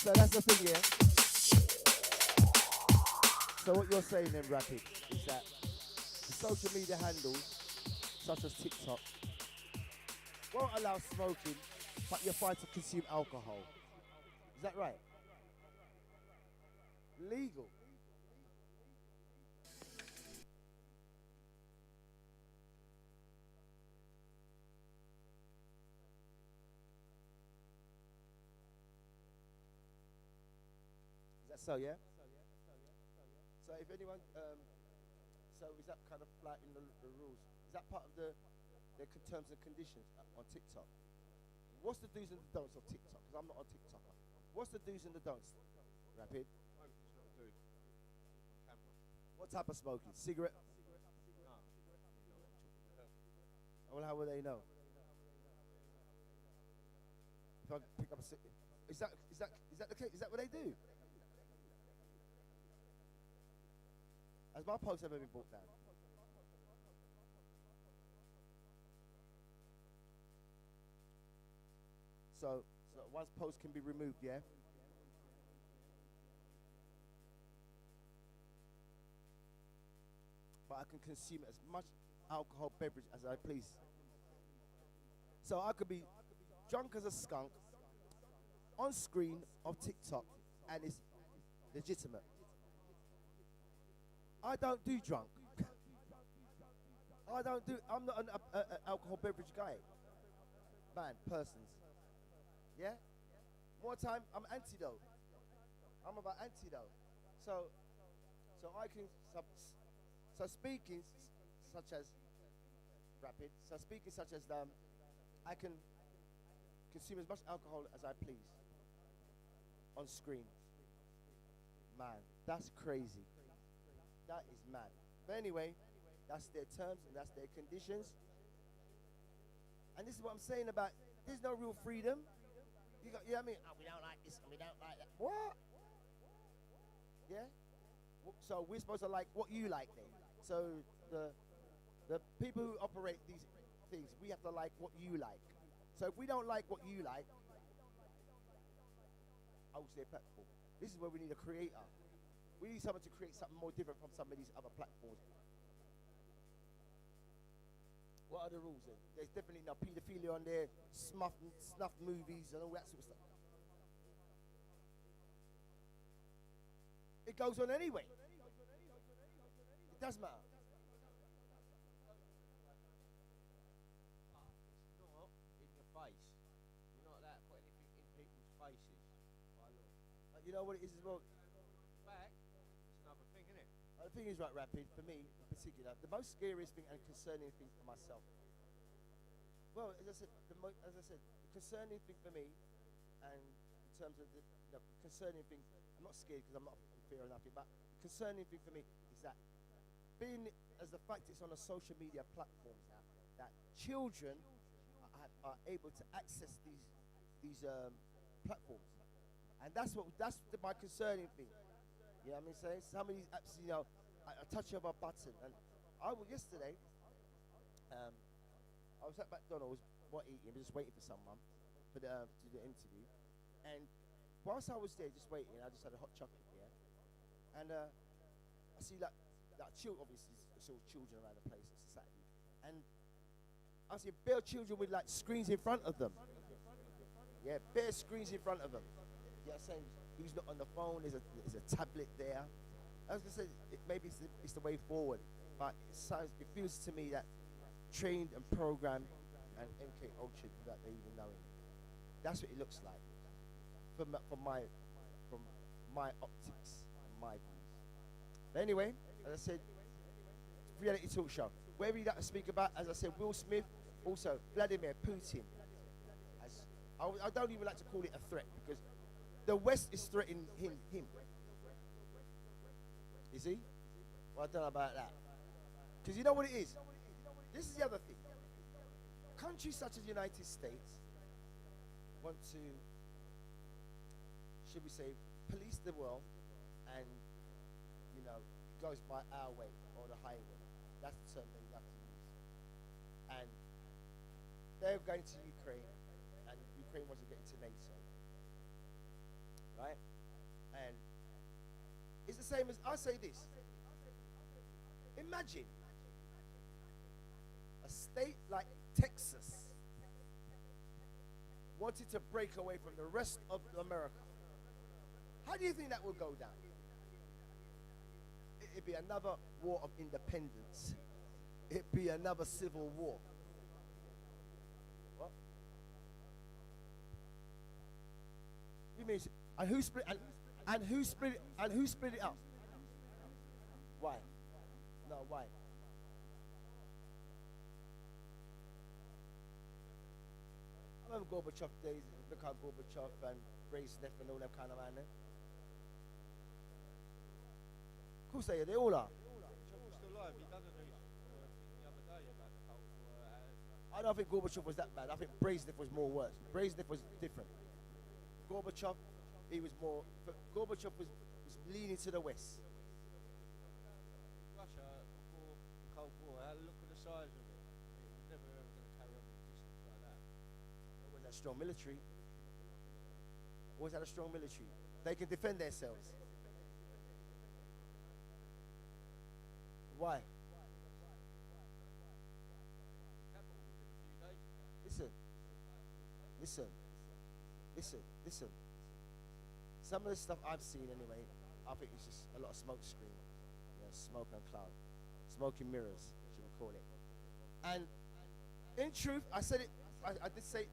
So that's the thing here. So what you're saying then, Rapid, is that the social media handles, such as TikTok, won't allow smoking, but you're fine to consume alcohol. Is that right? Legal. Is that so, yeah? So if anyone, so is that kind of like in the rules? Is that part of the terms and conditions on TikTok? What's the do's and the don'ts of TikTok? Because I'm not a TikToker. What's the do's and the don'ts? Rapid. What type of smoking? Cigarette? Well, how will they know? If I pick up a cigarette, is that the case? Is that what they do? Has my post ever been brought down? So one's post can be removed, yeah? But I can consume as much alcohol beverage as I please. So I could be drunk as a skunk on screen of TikTok and it's legitimate. I don't do drunk. I'm not an alcohol beverage guy. Man, persons. Yeah? More time, I'm antidote. I'm about antidote. So, so I can, so speaking such as Rapid, so speaking such as I can consume as much alcohol as I please on screen. Man, that's crazy. That is mad. But anyway, that's their terms and that's their conditions. And this is what I'm saying about there's no real freedom. You know what I mean? Oh, we don't like this and we don't like that. What? Yeah? So we're supposed to like what you like then. So the people who operate these things, we have to like what you like. So if we don't like what you like, I will say platform. This is where we need a creator. We need someone to create something more different from some of these other platforms. What are the rules then? There's definitely no paedophilia on there, snuff movies and all that sort of stuff. It goes on anyway. It does matter. It's not in your face. You're not allowed to put anything in people's faces by law. You know what it is as well? Fact, it's another thing, isn't it? The thing is, right, Rapid, for me in particular, the most scariest thing and concerning thing for myself. Well, as I said, the concerning thing for me, and in terms of the concerning thing, I'm not scared because I'm not fear or nothing, but the concerning thing for me is that being as the fact it's on a social media platforms now, that children are able to access these platforms, and that's my concerning thing. You know what I mean? Saying some of these apps, a touch of a button, and yesterday. I was at McDonald's, eating, just waiting for someone to do the interview, and whilst I was there just waiting, I just had a hot chocolate, yeah, and I see like children, obviously, it's all children around the place. It's a Saturday, and I see bare children with like screens in front of them. Yeah, bare screens in front of them. Yeah, saying who's not on the phone? There's a tablet there. I was gonna say maybe it's the way forward, but it feels to me that trained and programmed and MK Ultra without they even knowing. That's what it looks like from my optics and my views. But anyway, as I said, reality talk show. Wherever you like to speak about, as I said, Will Smith, also Vladimir Putin. I don't even like to call it a threat because the West is threatening him. You see? Well, I don't know about that. Because you know what it is? This is the other thing. Countries such as the United States want to, should we say, police the world and, it goes by our way or the highway. That's the term they have to use. And they're going to Ukraine and Ukraine wants to get into NATO. right? And it's the same as I say this. Imagine a state like Texas wanted to break away from the rest of America. How do you think that would go down? It'd be another war of independence. It'd be another civil war. What? You mean? And who split? And who split it? And who split it up? Why? No, why? I remember Gorbachev days. Look how Gorbachev and Brezhnev and all them kind of man there. Of course they all are. Chauvel's still alive. He done a news thing the other day about the Cold War. I don't think Gorbachev was that bad. I think Brezhnev was more worse. Brezhnev was different. Gorbachev, he was more. Gorbachev was leaning to the west. Russia before the Cold War, look at the size of it. It was never ever going to carry on existence like that. Always had a strong military. Always had a strong military. They can defend themselves. Why? Listen. Some of the stuff I've seen anyway, I think it's just a lot of smoke screen. Smoke and cloud. Smoke and mirrors, should we call it. And in truth, I said it, I did say,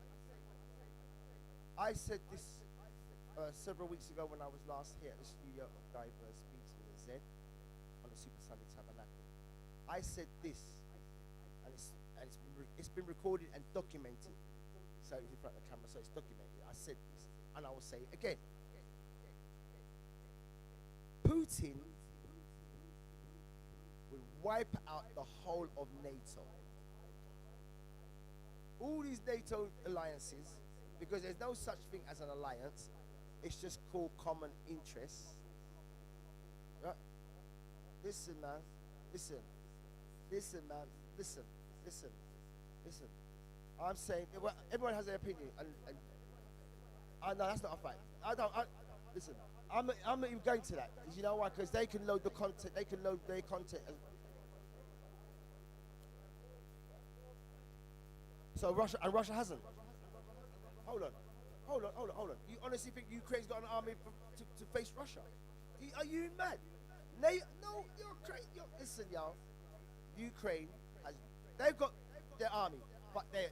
I said this several weeks ago when I was last here at the studio of Diverse Meeting in Z on the Super Sunday Tabernacle. I said this, and it's been recorded and documented. So it's in front of the camera, so it's documented. I said this, and I will say it again. Putin will wipe out the whole of NATO. All these NATO alliances, because there's no such thing as an alliance, it's just called common interests. Right? Listen, man. Listen, man. Listen. I'm saying, well, everyone has their opinion, and no, that's not a fact. Listen, I'm not even going to that. You know why? Because they can load the content. They can load their content. So Russia hasn't. Hold on. You honestly think Ukraine's got an army to face Russia? Are you mad? No, you're crazy. Listen, y'all. Ukraine they've got their army, but they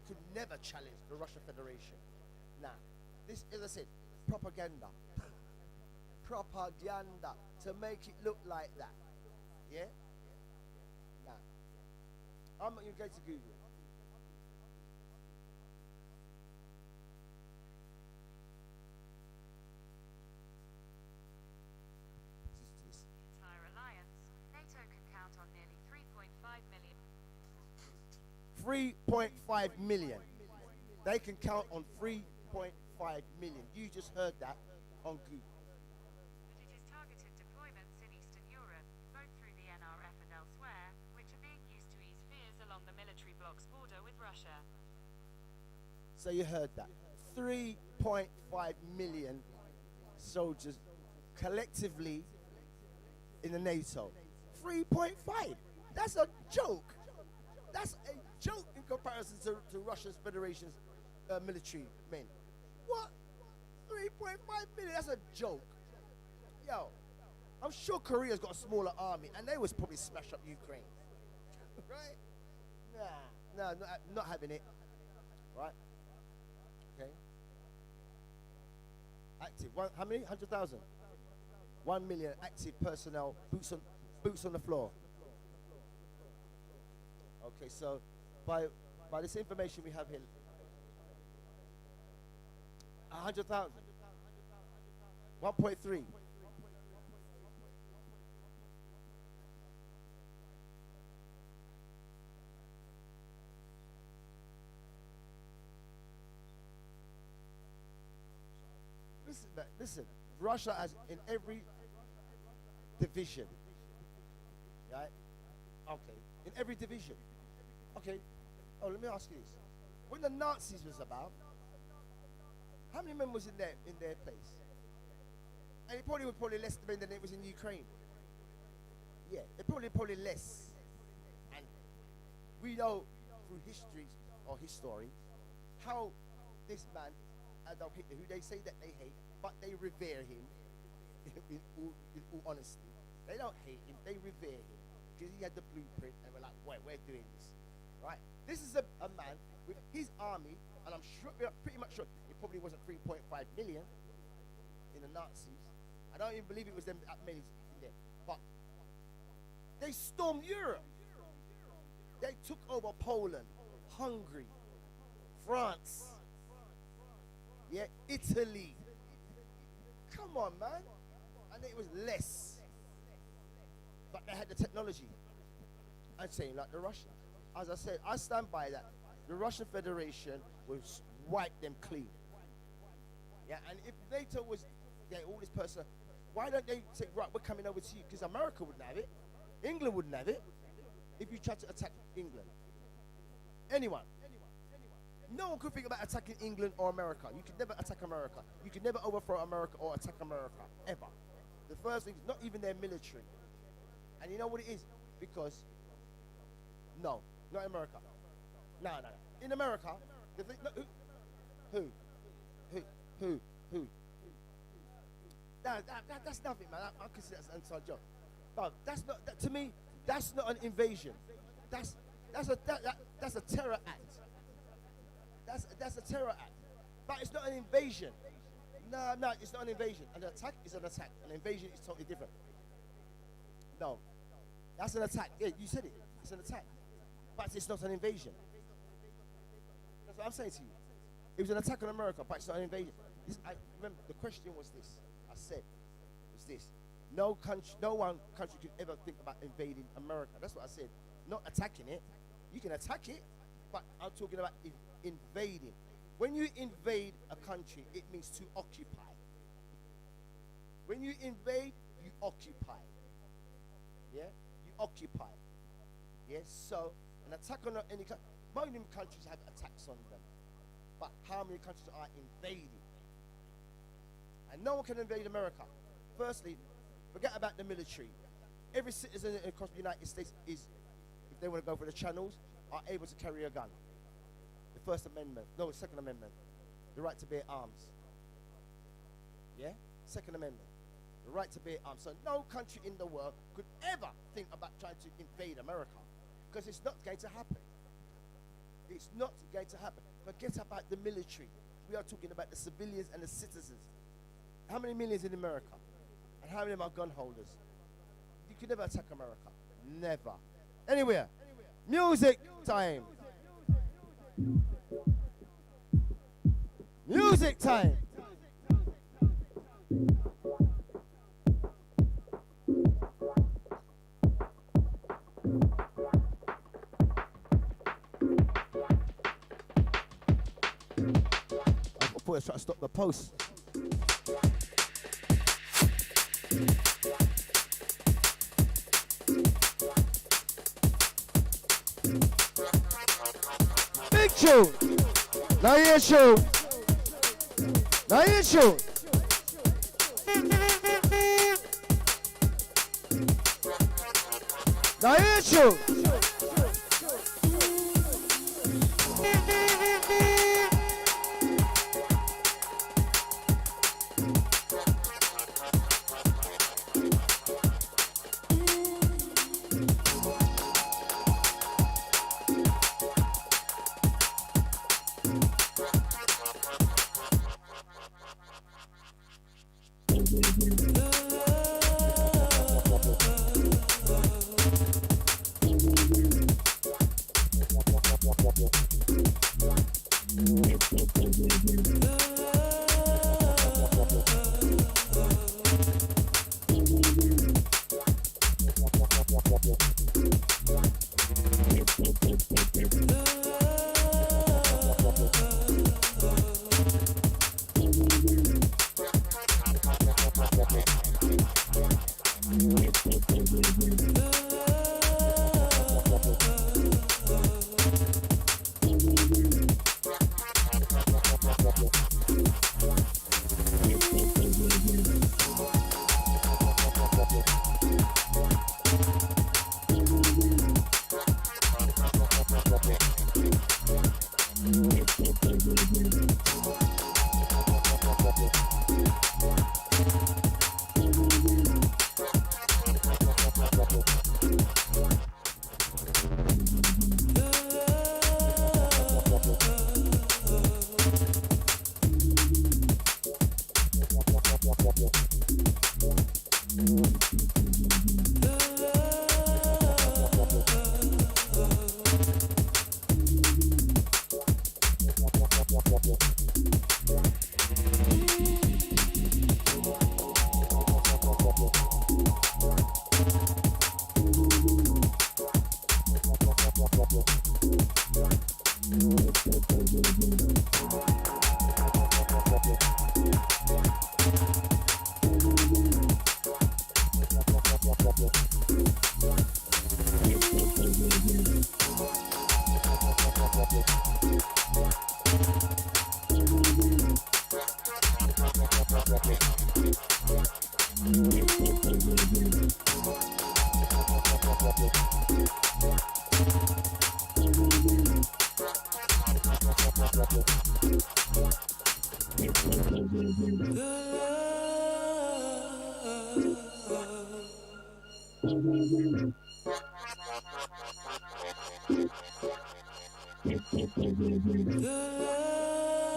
could never challenge the Russian Federation. Nah, this, as I said, propaganda to make it look like that. Yeah? Nah. I'm not even going to Google. Entire alliance, NATO can count on nearly 3.5 million. 3.5 million. They can count on 3.5 million. You just heard that on Google. But it is targeted deployments in Eastern Europe, both through the NRF and elsewhere, which are being used to ease fears along the military bloc's border with Russia. So you heard that. 3.5 million soldiers collectively in the NATO. 3.5. That's a joke. That's a joke in comparison to Russia's Federation's military men. What? 3.5 million? That's a joke. Yo, I'm sure Korea's got a smaller army, and they was probably smash up Ukraine. Right? Nah, not having it. Right? Okay. Active. How many? 100,000. 1 million active personnel, boots on the floor. Okay, so by this information we have here, 100,000. 1.3. Listen. Russia has in every division, right? Okay, in every division. Okay. Oh, let me ask you this: when the Nazis was about, How many men was in their place? And it probably was probably less men than it was in Ukraine. Yeah, it probably less. And we know through history or history how this man, Adolf Hitler, who they say that they hate, but they revere him. in all honesty, they don't hate him; they revere him because he had the blueprint, and we're like, "Wait, we're doing this, right?" This is a man with his army, and I'm sure, pretty much sure, it probably wasn't 3.5 million in the Nazis. I don't even believe it was them that many in there, but they stormed Europe. They took over Poland, Hungary, France, yeah, Italy. Come on, man. And it was less. But they had the technology. I'm saying like the Russians. As I said, I stand by that. The Russian Federation will wipe them clean. Yeah, and if NATO was, yeah, all this person, why don't they say, right, we're coming over to you? Because America wouldn't have it. England wouldn't have it. If you tried to attack England. Anyone. No one could think about attacking England or America. You could never attack America. You could never overthrow America or attack America, ever. The first thing, not even their military. And you know what it is? Because, no, not America. No. In America, the thing, no, who? That's nothing, man. I consider that's an inside job. But that's not, to me, that's not an invasion. That's a terror act. That's a terror act. But it's not an invasion. No, it's not an invasion. An attack is an attack. An invasion is totally different. No. That's an attack. Yeah, you said it. It's an attack. But it's not an invasion. That's what I'm saying to you. It was an attack on America, but it's not an invasion. Remember, the question was this. I said, was this. No one country could ever think about invading America. That's what I said. Not attacking it. You can attack it, but I'm talking about invading. When you invade a country, it means to occupy. When you invade, you occupy. Yeah? You occupy. Yes? So, an attack on any country, most countries have attacks on them. But how many countries are invading? And no one can invade America. Firstly, forget about the military. Every citizen across the United States is, if they want to go for the channels, are able to carry a gun. The First Amendment, no, Second Amendment, the right to bear arms. Yeah? Second Amendment, the right to bear arms. So no country in the world could ever think about trying to invade America, because it's not going to happen. It's not going to happen. Forget about the military. We are talking about the civilians and the citizens. How many millions in America? And how many of them are gun holders? You could never attack America. Never. Anywhere. Music time. Music time. I thought I was trying to stop the post. Big tune. Now hear tune. Now hear tune. Now hear tune.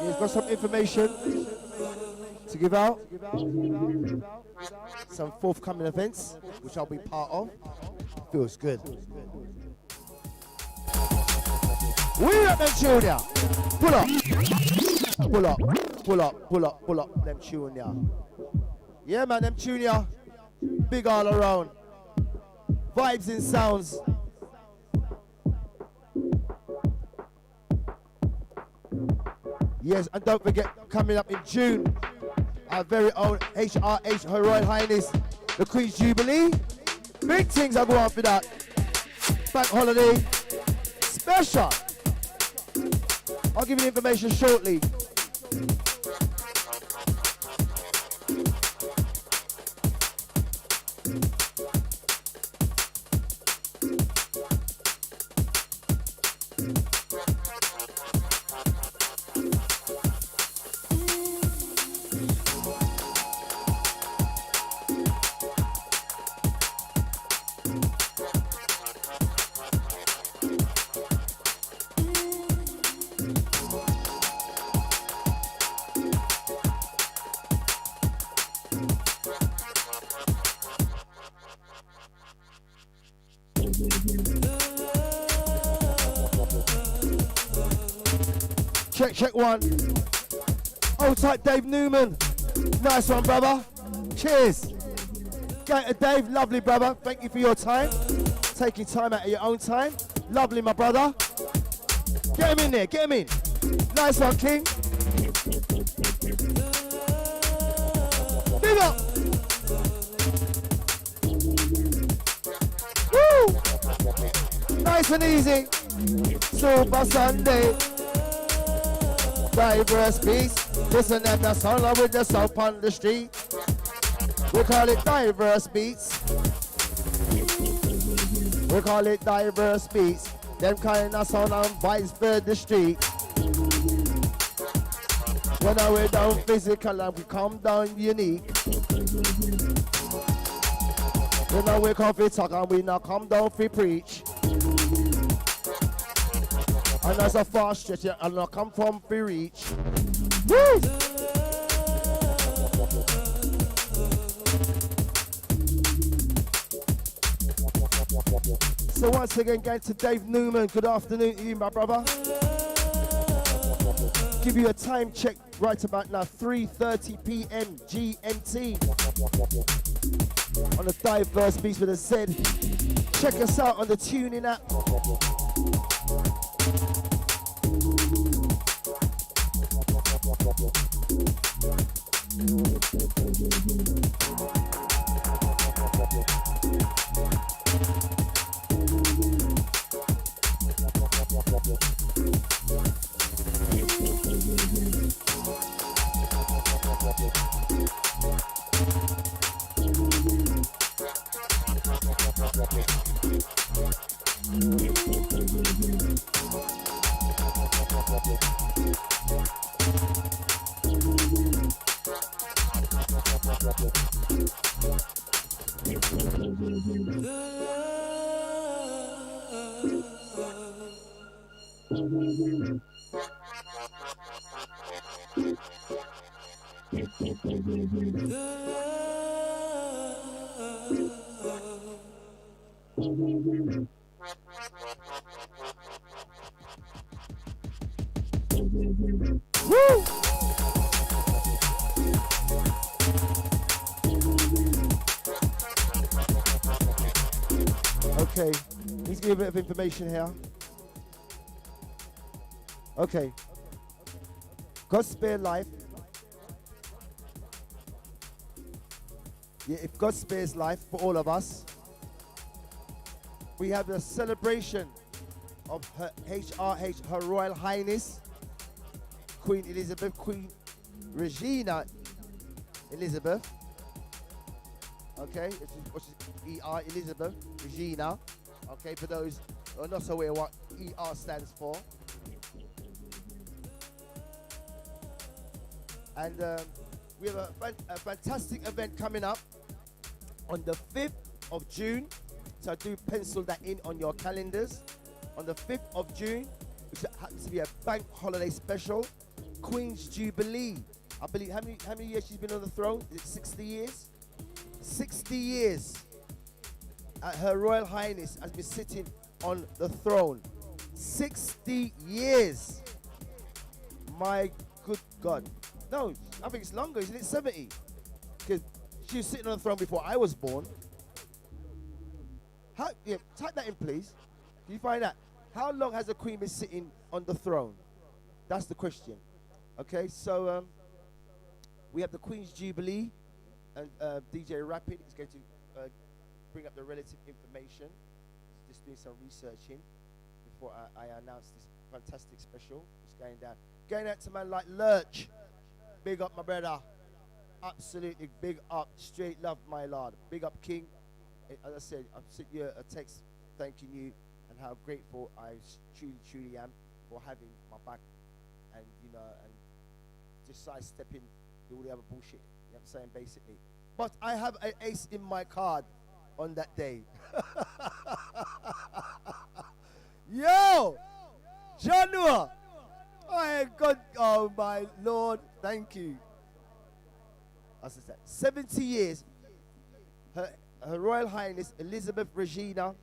He's got some information to give out. Some forthcoming events, which I'll be part of. Feels good. We up them junior. Pull up. Pull up. Pull up. Pull up. Pull up them junior. Yeah, man, them junior. Big all around. Vibes and sounds. Yes, and don't forget, coming up in June, our very own HRH, Her Royal Highness, the Queen's Jubilee. Big things are going on for that. Bank holiday special. I'll give you the information shortly. Check one. Old type Dave Newman. Nice one, brother. Cheers. Gator Dave, lovely brother. Thank you for your time. Taking time out of your own time. Lovely, my brother. Get him in there, get him in. Nice one, King. Big up. Woo! Nice and easy. Super Sunday. Diverse beats. Listen at the sound of with the soap on the street. We call it diverse beats. We call it diverse beats. Them kind of sound on vibes for the street. When we're down physical and we come down unique. When we come for talk and we not come down for preach. And as a fast stretch, and I come from for reach. Woo! So once again, going to Dave Newman. Good afternoon to you, my brother. Give you a time check right about now, 3:30 p.m. GMT. On the Diverse Beats with a Z. Check us out on the TuneIn app. Woo! Okay, let's give you a bit of information here. Okay, God spare life. Yeah, if God spares life for all of us, we have the celebration of her HRH, Her Royal Highness, Queen Elizabeth, Queen Regina Elizabeth. Okay, which is ER Elizabeth, Regina. Okay, for those who are not aware what ER stands for. And we have a fantastic event coming up on the 5th of June. So do pencil that in on your calendars. On the 5th of June, which happens to be a bank holiday special, Queen's Jubilee. I believe, how many years she's been on the throne? Is it 60 years? 60 years. Her Royal Highness has been sitting on the throne. 60 years. My good God. No, I think it's longer. Isn't it 70? Because she was sitting on the throne before I was born. Yeah, type that in, please. Can you find out? How long has the Queen been sitting on the throne? That's the question. Okay, so we have the Queen's Jubilee, and DJ Rapid is going to bring up the relative information. Just doing some researching before I announce this fantastic special. It's going down. Going out to man like Lurch. Big up, my brother. Absolutely big up. Straight love, my lord. Big up, King. As I said, I've sent you a text thanking you and how grateful I truly am for having my back and, you know, and just sidestepping all the other bullshit. You know what I'm saying, basically. But I have an ace in my card on that day. Yo! Janua! Oh, God, oh, my Lord, thank you. As I said, 70 years. Her Royal Highness Elizabeth Regina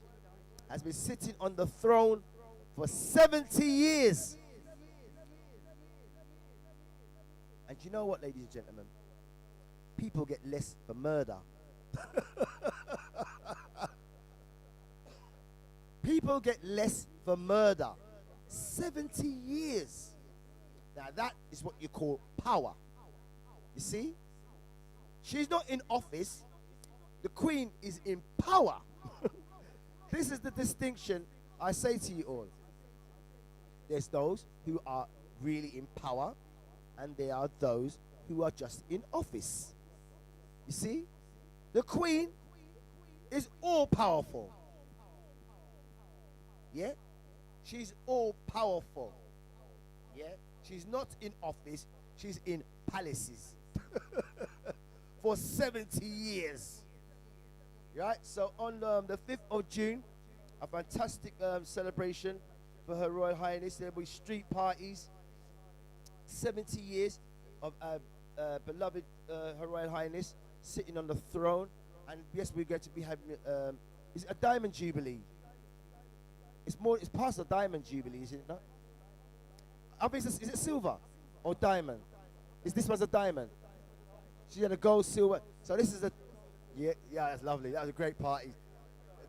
has been sitting on the throne for 70 years. And you know what, ladies and gentlemen? People get less for murder. People get less for murder. 70 years. Now that is what you call power. You see? She's not in office. The Queen is in power. This is the distinction I say to you all. There's those who are really in power, and there are those who are just in office. You see? The Queen is all powerful. Yeah? She's all powerful. Yeah? She's not in office, she's in palaces. For 70 years. Right? So on the 5th of June, a fantastic celebration for Her Royal Highness. There will be street parties. 70 years of beloved Her Royal Highness sitting on the throne. And yes, we're going to be having is it a diamond jubilee? It's past the diamond jubilee, is it not? I think is it silver or diamond? This was a diamond? She had a gold, silver. So this is a yeah, that's lovely. That was a great party.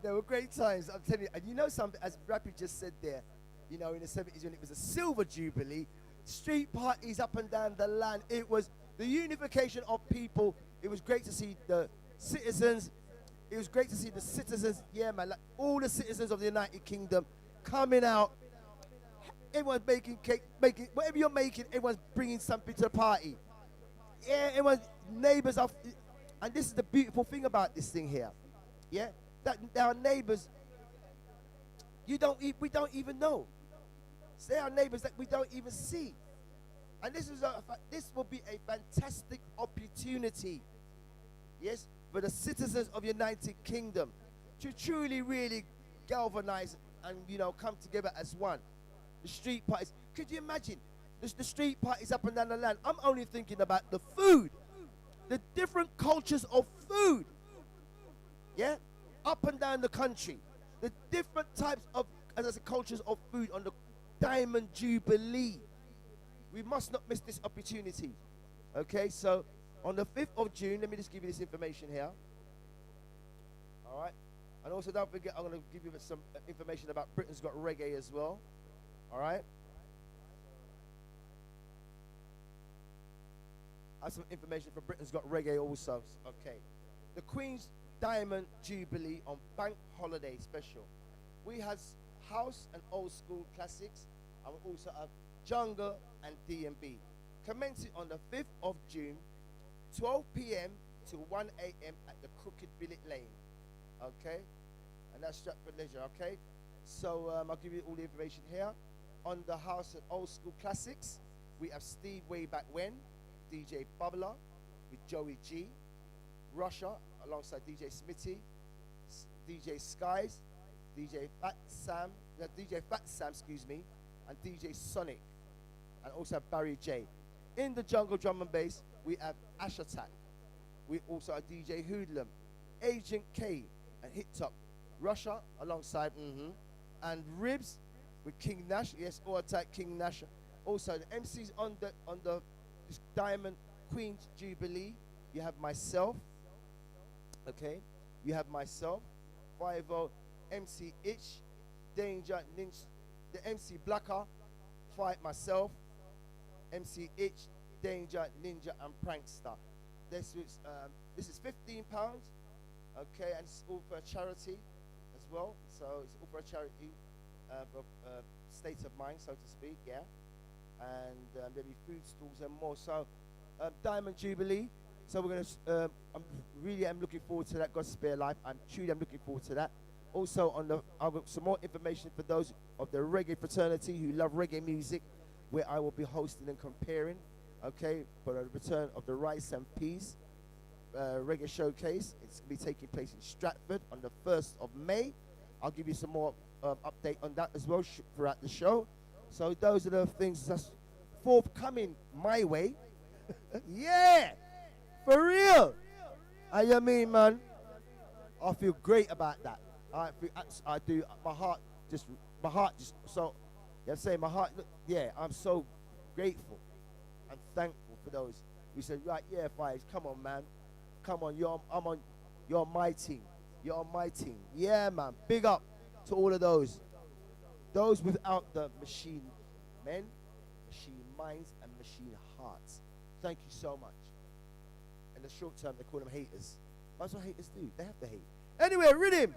There were great times, I'm telling you. And you know something, as Rappy just said there, you know, in the 70s when it was a silver jubilee, street parties up and down the land. It was the unification of people. It was great to see the citizens. It was great to see the citizens, yeah, man, like all the citizens of the United Kingdom coming out. Everyone's making cake, whatever you're making, everyone's bringing something to the party. Yeah, everyone's neighbors are. And this is the beautiful thing about this thing here, yeah? That our neighbors, we don't even know. They are neighbors that we don't even see. And this will be a fantastic opportunity, yes, for the citizens of the United Kingdom to truly, really galvanize and, you know, come together as one. The street parties. Could you imagine the street parties up and down the land? I'm only thinking about the food. The different cultures of food, yeah, up and down the country, the different types of, as I said, cultures of food on the Diamond Jubilee. We must not miss this opportunity. Okay, so on the 5th of June, let me just give you this information here. All right, and also don't forget, I'm going to give you some information about Britain's Got Reggae as well. All right. I have some information for Britain's Got Reggae also. Okay. The Queen's Diamond Jubilee on Bank Holiday Special. We have house and old school classics, and we also have jungle and D&B. Commencing on the 5th of June, 12 p.m. to 1 a.m. at the Crooked Billet Lane. Okay? And that's Stratford Leisure, okay? So I'll give you all the information here. On the house and old school classics, we have Steve Way Back When, DJ Bubbler with Joey G, Russia alongside DJ Smitty, DJ Skies, DJ Fat Sam, excuse me, and DJ Sonic, and also Barry J. In the jungle drum and bass, we have Ash Attack. We also have DJ Hoodlum, Agent K, and Hit Top, Russia alongside and Ribs with King Nash. Yes, All Attack King Nash. Also the MCs on the this Diamond Queen Jubilee. You have myself. Okay, you have myself, 5-0, MC Itch, Danger Ninja, the MC Blacker, Fight Myself, MC Itch, Danger Ninja, and Prankster. This is £15. Okay, and it's all for a charity as well. So it's all for a charity, state of mind, so to speak, yeah. And there'll be food stalls and more. So Diamond Jubilee. So we're gonna. I'm looking forward to that. God spare life. I'm looking forward to that. Also I've got some more information for those of the reggae fraternity who love reggae music, where I will be hosting and comparing. Okay, for the return of the Rice and Peas reggae showcase. It's going to be taking place in Stratford on the 1st of May. I'll give you some more update on that as well throughout the show. So those are the things that's forthcoming my way. Yeah, for real. I mean, man, I feel great about that. I do. My heart just. So, I'm saying my heart. Yeah, I'm so grateful and thankful for those who said, right, yeah, Vibes, come on, man. Come on, you're my team. You're on my team. Yeah, man. Big up to all of those. Those without the machine men, machine minds, and machine hearts. Thank you so much. In the short term, they call them haters. That's what haters do. They have to hate. Anyway, rhythm.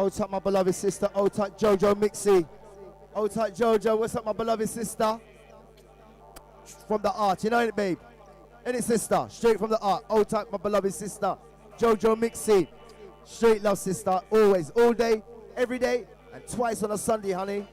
Old tight, my beloved sister. Old tight, Jojo Mixie. Old tight, Jojo. What's up, my beloved sister? From the art, you know it, babe? Any sister, straight from the art. Old tight, my beloved sister. Jojo Mixie. Straight love, sister. Always, all day, every day, and twice on a Sunday, honey.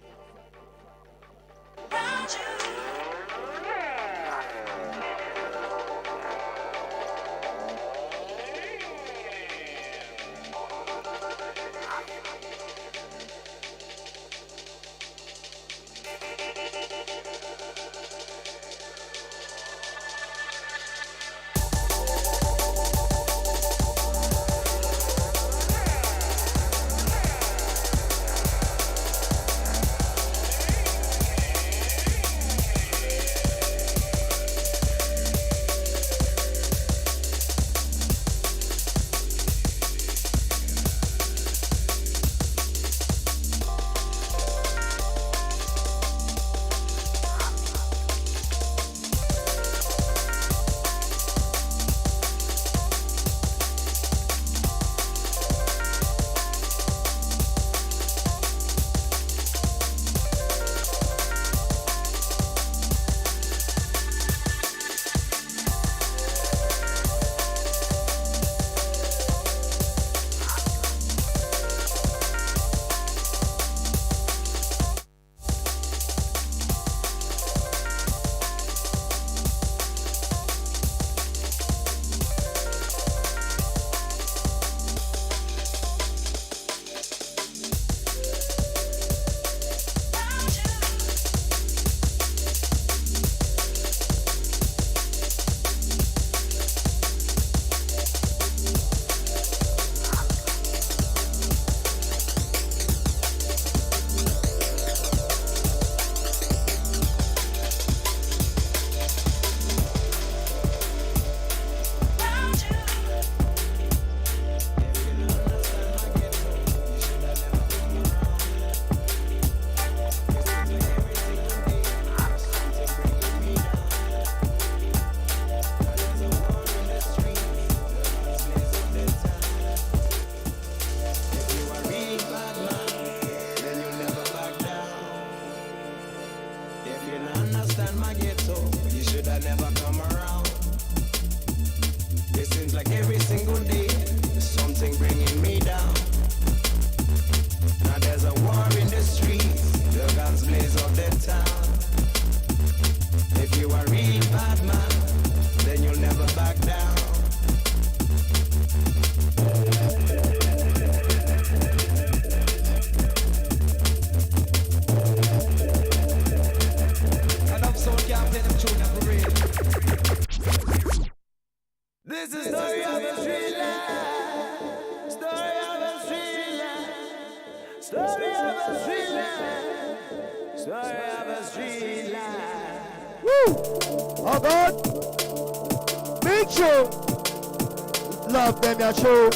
True.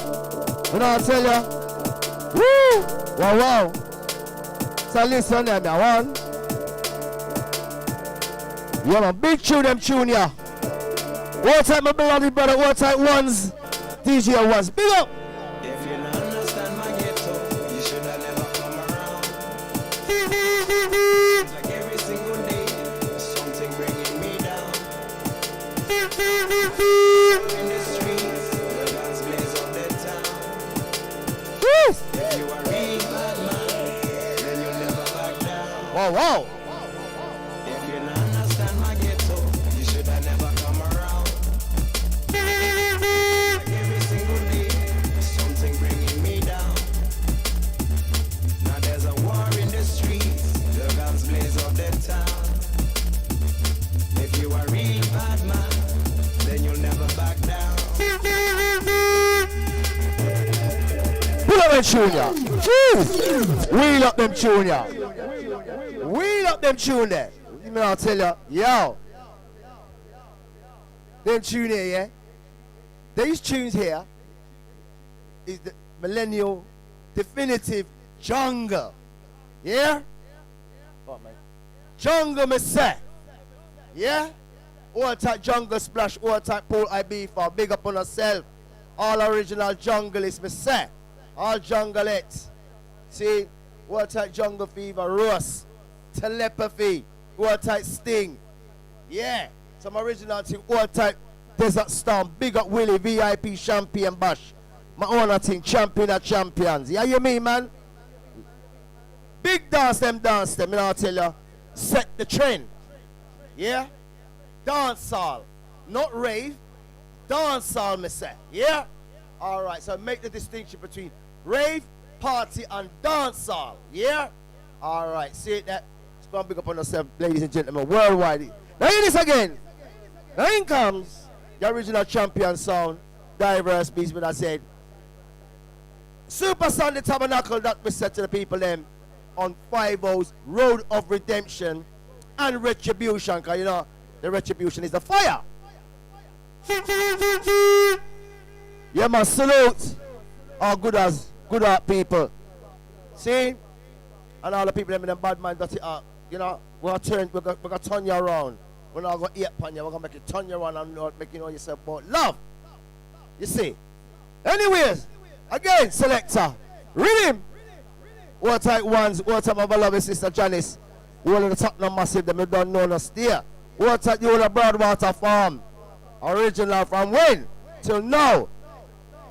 When I tell ya, woo, wow, wow. So listen them, ya one. Yeah, man, big tune them tune ya. What type my bloody brother, what type ones, DJ ones, big up. If you don't understand my ghetto, you should have never come around. Like every single day, something bringing me down. In the streets, the guns blaze up the town. If you are real bad man, then you'll never back down. Wow, wow. If you don't understand my ghetto, you should have never come around. Like every single day, something bringing me down. Now there's a war in the streets, the guns blaze up the town. If you are real bad man, then you'll never back down. Pull up them tune ya. Wheel up them tune ya. Wheel up them tune there. You know I'll tell ya, yo. Them tune here, yeah. These tunes here is the millennial definitive jungle. Yeah? What, man? Jungle me say. Yeah? All type jungle splash, all type Paul IB for big up on yourself. All original jungle is me say. All jungle it. See, what type jungle fever, Ross, telepathy, what type sting. Yeah, some original thing, what type desert storm, big up Willie, VIP champion bash. My own thing, champion of champions. Yeah, you mean, man? Big dance them, you know I tell you. Set the trend. Yeah? Dancehall. Not rave. Dancehall, me say. Yeah? Alright, so make the distinction between rave, party, and dancehall. Yeah? Alright, see that? It's going to big up on yourself, ladies and gentlemen, worldwide. Now hear this again. Now in comes the original champion sound, Diverse Beast, what I said. Super Sunday Tabernacle that we said to the people them on 5-0's Road of Redemption and Retribution, because you know the retribution is the fire. Yeah, man, salute all good art people. See? And all the people them in the bad mind dirty art. You know, we're gonna turn you around. We're not gonna eat upon you, we're gonna make it turn you around and not make you know yourself about love. You see? Anyways, again, selector. Rhythm. What type ones, what type of a lovely sister Janice. One of the Tottenham Massive, them you don't know no steer. What type you the Broadwater Farm. Original from when? Till now.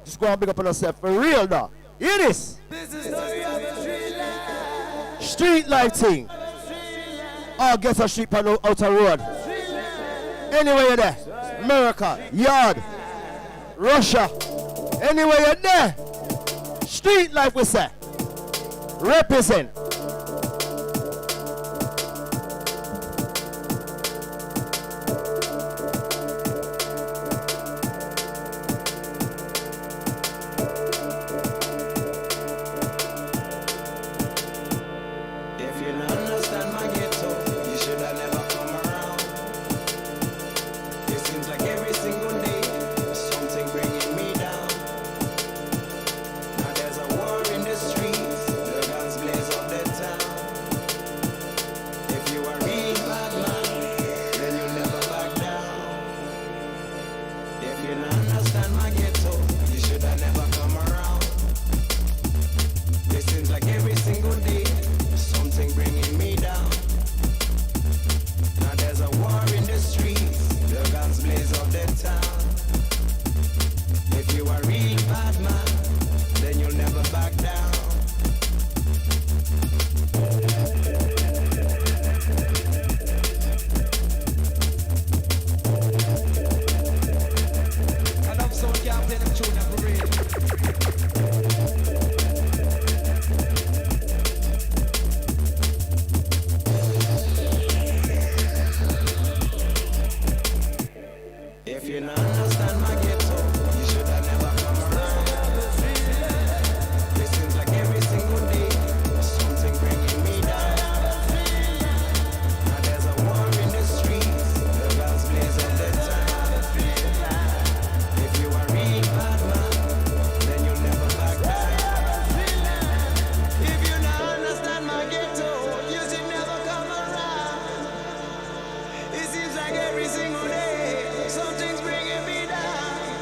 Just go and big up on yourself for real though. Hear this. This is the Street life thing. Oh, get a street on the outer road. Anywhere you're there. America, Yard, Russia. Anywhere you're there. Street life we say. Represent. If you don't understand my ghetto, you should have never come around. It seems like every single day, something bringing me down. Now there's a war in the streets, the guns blaze up the town. If you are real bad man, then you'll never back down. If you don't understand my ghetto, you should have never come around. It seems like every single day, something bringing me down. Now there's a war in the streets, the guns blaze up the town. If you are real bad man, then you'll never back down. Enough sound can't play them tune for real. If you don't understand my ghetto, you should have never come around. It seems like every single day, something bringing me down. Now there's a war in the streets, the guns blaze up the town. If you are real bad man, then you'll never back down. If you don't understand my ghetto, you should never come around. It seems like every single day, something's bringing me down.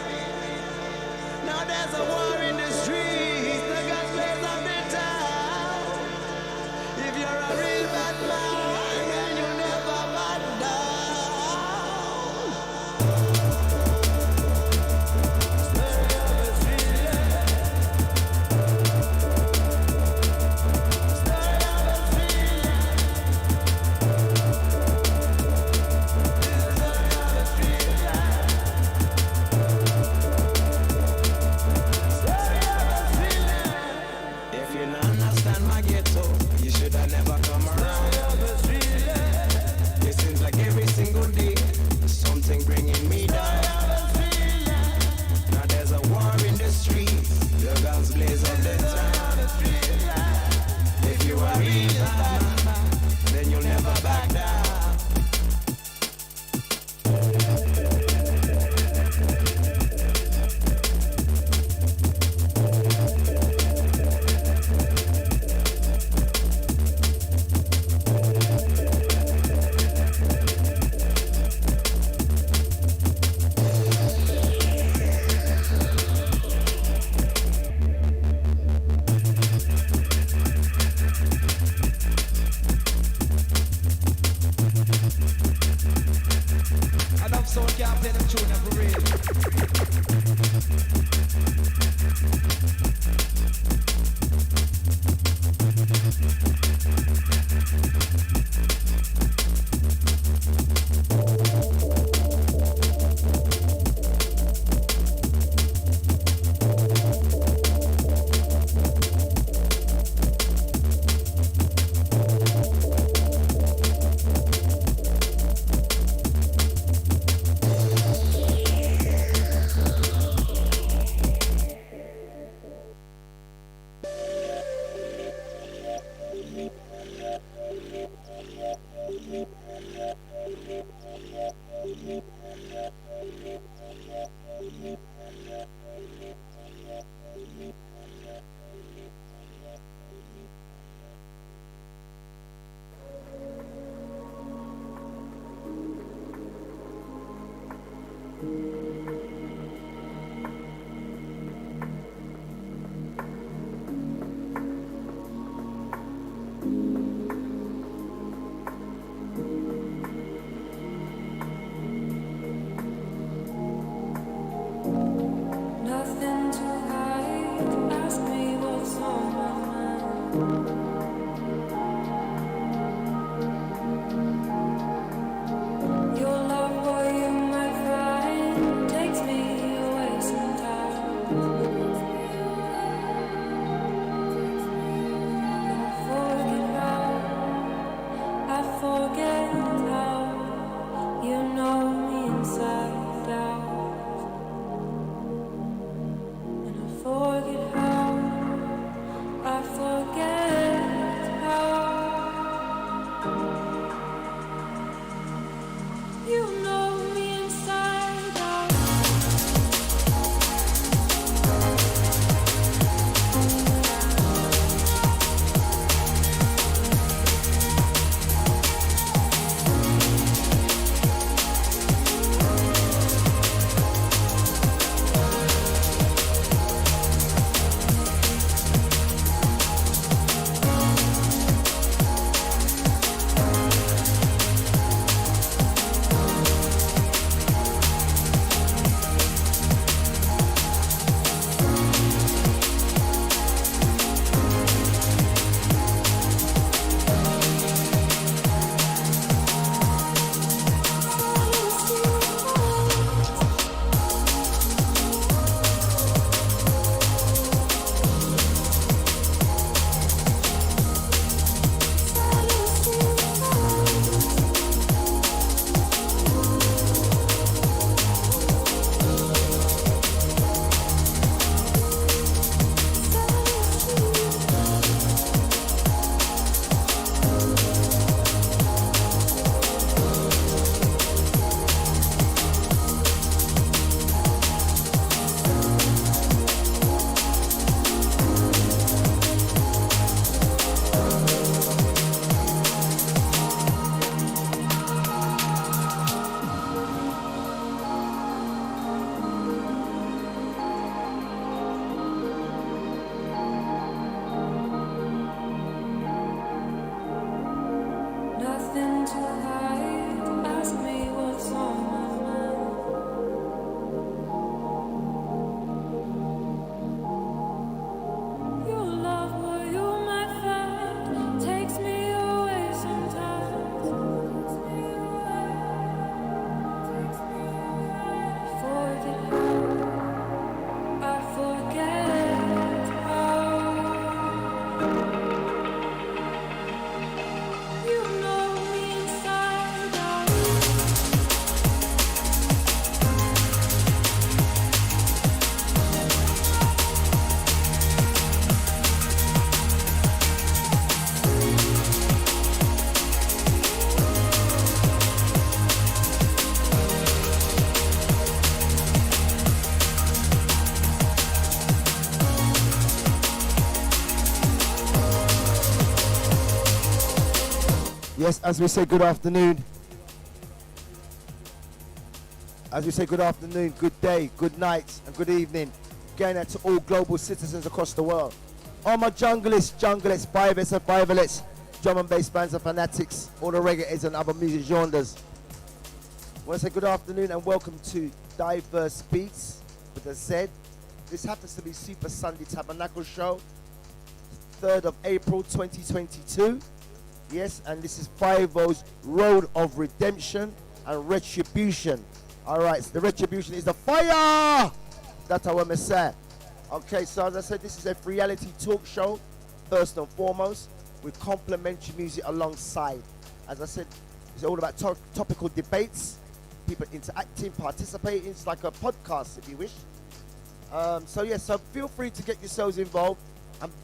on my mind. Your love, boy, you might find, takes me away sometimes. I forget how you know me inside out, and I forget how you know me inside out. Nothing to hide, ask me what's on my mind. Your love, where you might find, takes me away sometimes. Forget how, I forget how. You know me inside out. Yes, as we say good afternoon. As we say good afternoon, good day, good night, and good evening. Going out to all global citizens across the world. All my jungleists, fivettes and fivelets, drum and bass bands and fanatics, all the reggae's and other music genres. I want to say good afternoon and welcome to Diverse Beats with a Z. This happens to be Super Sunday Tabernacle Show, 3rd of April 2022. Yes, and this is 5-O's Road of Redemption and Retribution. All right, so the retribution is the fire. That's how I'm say. Okay, so as I said, this is a reality talk show, first and foremost, with complimentary music alongside. As I said, it's all about topical debates, people interacting, participating. It's like a podcast, if you wish. So yes, so feel free to get yourselves involved.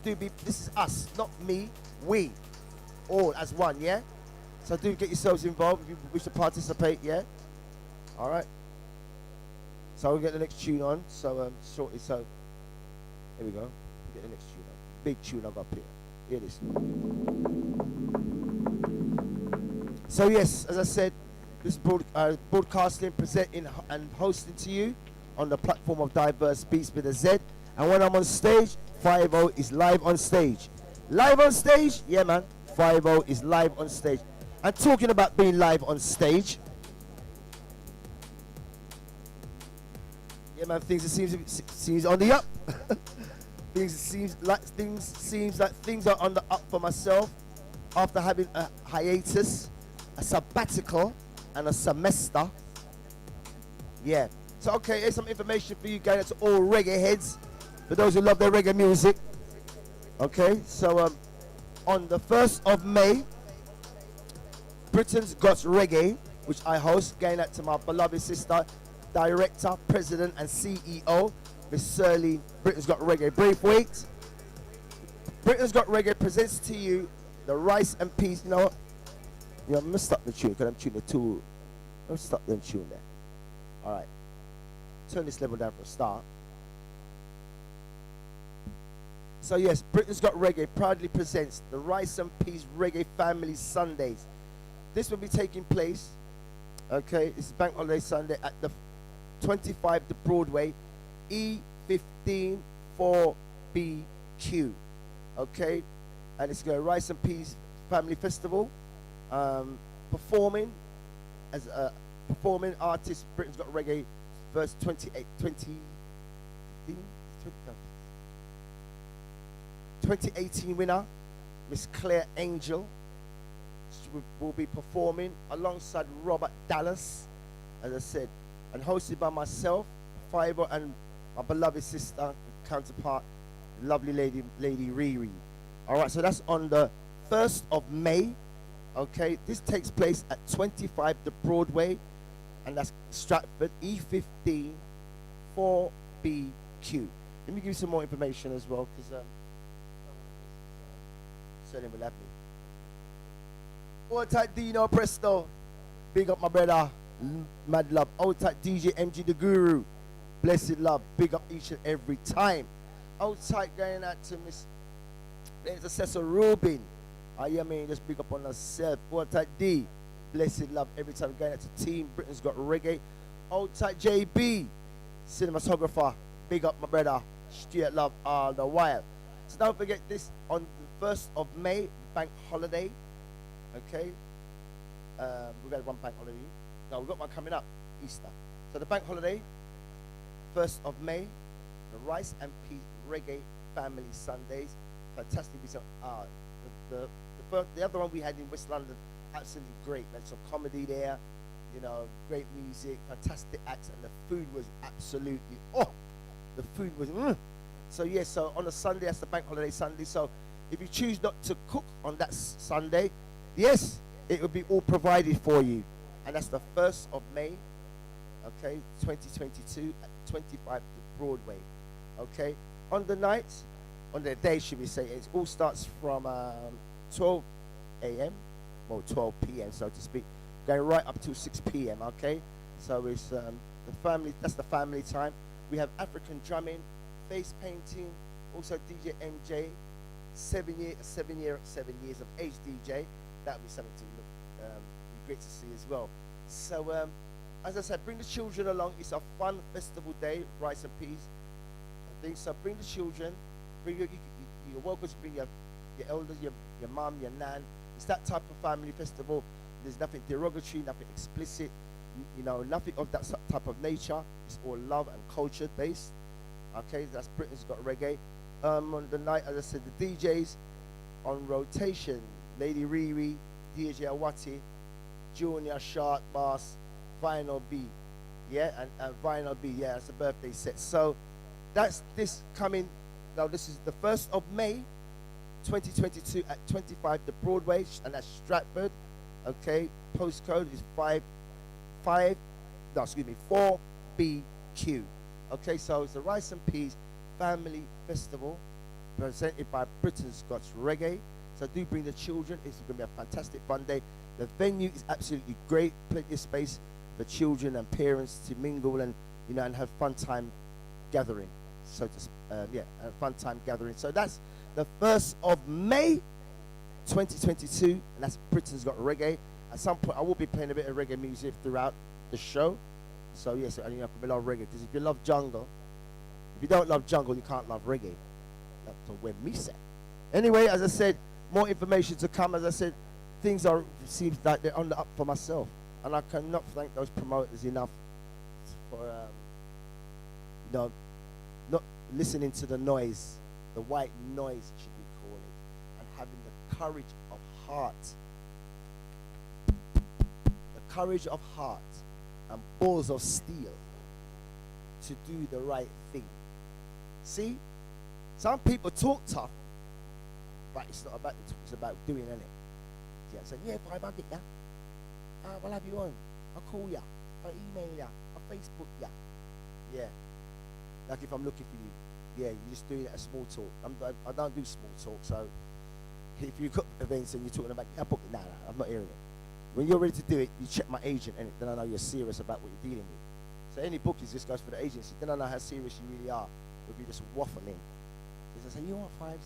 This is us, not me, we. All as one, yeah? So do get yourselves involved if you wish to participate, yeah? All right. So we'll get the next tune on. So shortly, so here we go. We'll get the next tune on. Big tune I've up here. Hear this. So yes, as I said, this is broadcasting, presenting and hosting to you on the platform of Diverse Beats with a Z. And when I'm on stage, 5-O is live on stage. Live on stage? Yeah, man. 5-O is live on stage. And talking about being live on stage, yeah, man, things seems on the up. Things are on the up for myself after having a hiatus, a sabbatical, and a semester. Yeah. So okay, here's some information for you guys, to all reggae heads, for those who love their reggae music. Okay, so on the 1st of May, Britain's Got Reggae, which I host, going out to my beloved sister, director, president, and CEO, Miss Shirley. Britain's Got Reggae. Braithwaite. Britain's Got Reggae presents to you the Rice and Peas. You know what? Yeah, I'm gonna stop the tune because I'm tuning the tool. Let's stop the tune there. All right. Turn this level down for a start. So yes, Britain's Got Reggae proudly presents the Rice and Peas Reggae Family Sundays. This will be taking place, okay, it's Bank Holiday Sunday at the 25 the Broadway, E15 4BQ, okay, and it's going to Rice and Peas Family Festival, performing as a performing artist. Britain's Got Reggae first 2018 winner, Miss Claire Angel. She will be performing alongside Robert Dallas, as I said, and hosted by myself, Fiver, and my beloved sister, counterpart, lovely lady Riri. All right, so that's on the 1st of May. Okay, this takes place at 25 the Broadway, and that's Stratford, E15 4BQ. Let me give you some more information as well, because Sterling will have me. Old tight Dino Presto, big up my brother, mad love. Old tight DJ MG the Guru, blessed love, big up each and every time. Old tight going out to Miss Intercessor Rubin. I mean, just big up on herself. Old tight D, blessed love every time going out to Team Britain's Got Reggae. Old tight JB, cinematographer, big up my brother, straight love all the while. So don't forget this on the 1st of May, bank holiday. Okay, we've got one bank holiday. No, we've got one coming up, Easter. So the bank holiday, 1st of May, the Rice and Peas Reggae Family Sundays. Fantastic. The other one we had in West London, absolutely great. There's some comedy there, you know, great music, fantastic acts, and the food was absolutely, the food was, So yeah, so on a Sunday, that's the bank holiday Sunday. So if you choose not to cook on that Sunday, yes, it will be all provided for you. And that's the 1st of May, okay, 2022 at 25 Broadway, okay. On the night, on the day, should we say, it all starts from 12 a.m. or 12 p.m., so to speak, going right up to 6 p.m., okay. So it's the family, that's the family time. We have African drumming, face painting, also DJ MJ, 7 years of age DJ. That would be something to look, be great to see as well. So as I said, bring the children along. It's a fun festival day, Rice and Peas. I think so. Bring the children. Bring you're welcome to bring your elders, your mum, your nan. It's that type of family festival. There's nothing derogatory, nothing explicit, you know, nothing of that type of nature. It's all love and culture based. Okay, that's Britain's Got Reggae. On the night, as I said, the DJs on rotation: Lady Riri, DJ Awati, Junior Shark Bass, Vinyl B, yeah, and Vinyl B, yeah, that's a birthday set. So that's this coming. Now this is the 1st of May, 2022 at 25 the Broadway, and that's Stratford. Okay, postcode is 4BQ. Okay, so it's the Rice and Peas Family Festival presented by Britain's Got Reggae. So do bring the children. It's going to be a fantastic fun day. The venue is absolutely great. Plenty of space for children and parents to mingle and, you know, and have fun time gathering. So a fun time gathering. So that's the 1st of May, 2022, and that's Britain's Got Reggae. At some point, I will be playing a bit of reggae music throughout the show. So yes, I have to love reggae, because if you love jungle, if you don't love jungle, you can't love reggae. That's where me say. Anyway, as I said, more information to come. As I said, things seems like they're on the up for myself, and I cannot thank those promoters enough for not listening to the noise The white noise should we call it, and having the courage of heart. The courage of heart and balls of steel to do the right thing. See, some people talk tough, but it's not about the talk, it's about doing it. Yeah, so yeah, 500, yeah. We'll have you on. I'll call ya. I'll email ya. I'll Facebook ya. Yeah. Like if I'm looking for you, yeah, you just do it at small talk. I don't do small talk, so if you've got events and you're talking about, yeah, book it, nah, I'm not hearing it. When you're ready to do it, you check my agent, and then I know you're serious about what you're dealing with. So any bookings just goes for the agency. Then I know how serious you really are. If you just waffling. Because I say, you want 5 stars?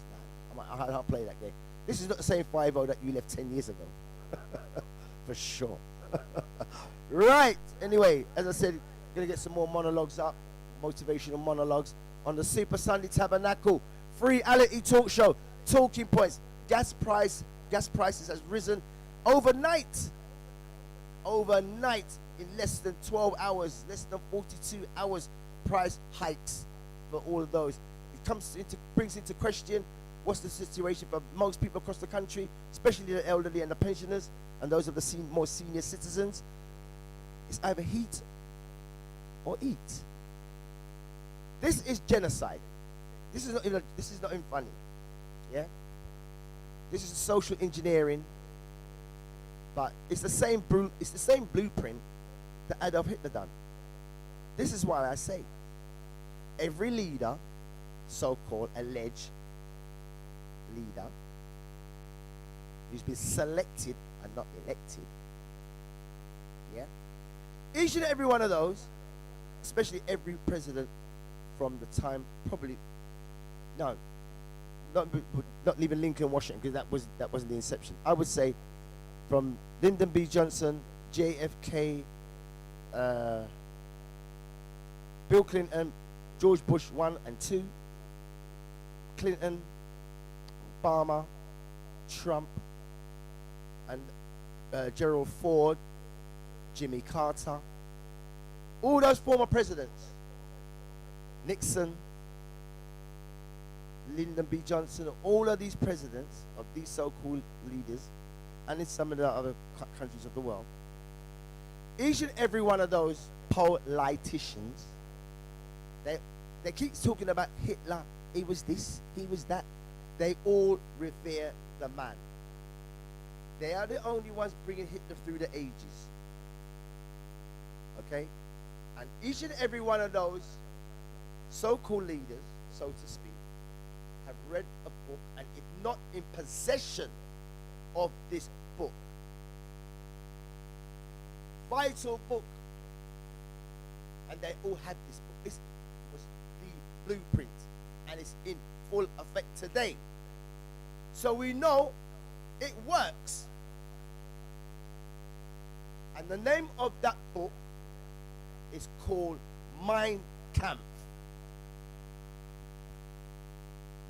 I'm like, I don't play that game. This is not the same 5-0 that you left 10 years ago. For sure. Right. Anyway, as I said, going to get some more monologues up. Motivational monologues on the Super Sunday Tabernacle. Free reality talk show. Talking points. Gas prices has risen overnight. Overnight, in less than 12 hours, less than 42 hours, price hikes for all of those. It brings into question what's the situation for most people across the country, especially the elderly and the pensioners and those of the more senior citizens. It's either heat or eat. This is genocide. This is not even funny. Yeah? This is social engineering. But it's the same blueprint that Adolf Hitler done. This is why I say every leader, so-called alleged leader, who's been selected and not elected, yeah, each and every one of those, especially every president from the time, probably, no, not leaving Lincoln, Washington, because that wasn't the inception. I would say from Lyndon B. Johnson, JFK, Bill Clinton, George Bush 1 and 2, Clinton, Obama, Trump, and Gerald Ford, Jimmy Carter, all those former presidents, Nixon, Lyndon B. Johnson, all of these presidents of these so-called leaders, and in some of the other countries of the world, each and every one of those politicians, they keep talking about Hitler. He was this, he was that. They all revere the man. They are the only ones bringing Hitler through the ages. Okay? And each and every one of those so-called leaders, so to speak, have read a book, and if not in possession of this book, vital book, and they all had this book. This was the blueprint, and it's in full effect today. So we know it works. And the name of that book is called Mein Kampf.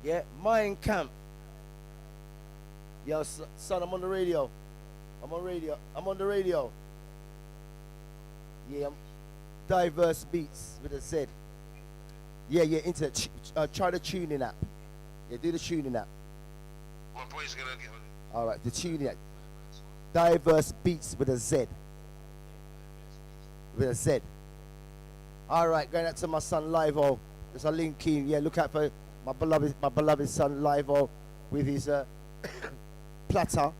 Yeah, Mein Kampf. Yo, son, I'm on the radio. I'm on the radio. Yeah, I'm Diverse Beats with a Z. Yeah, into try the tuning app. Yeah, do the tuning app. What boy's gonna get it? All right, the tuning app. Diverse Beats with a Z. With a Z. All right, going out to my son Livo. There's a link in. Yeah, look out for my beloved son Livo with his platter.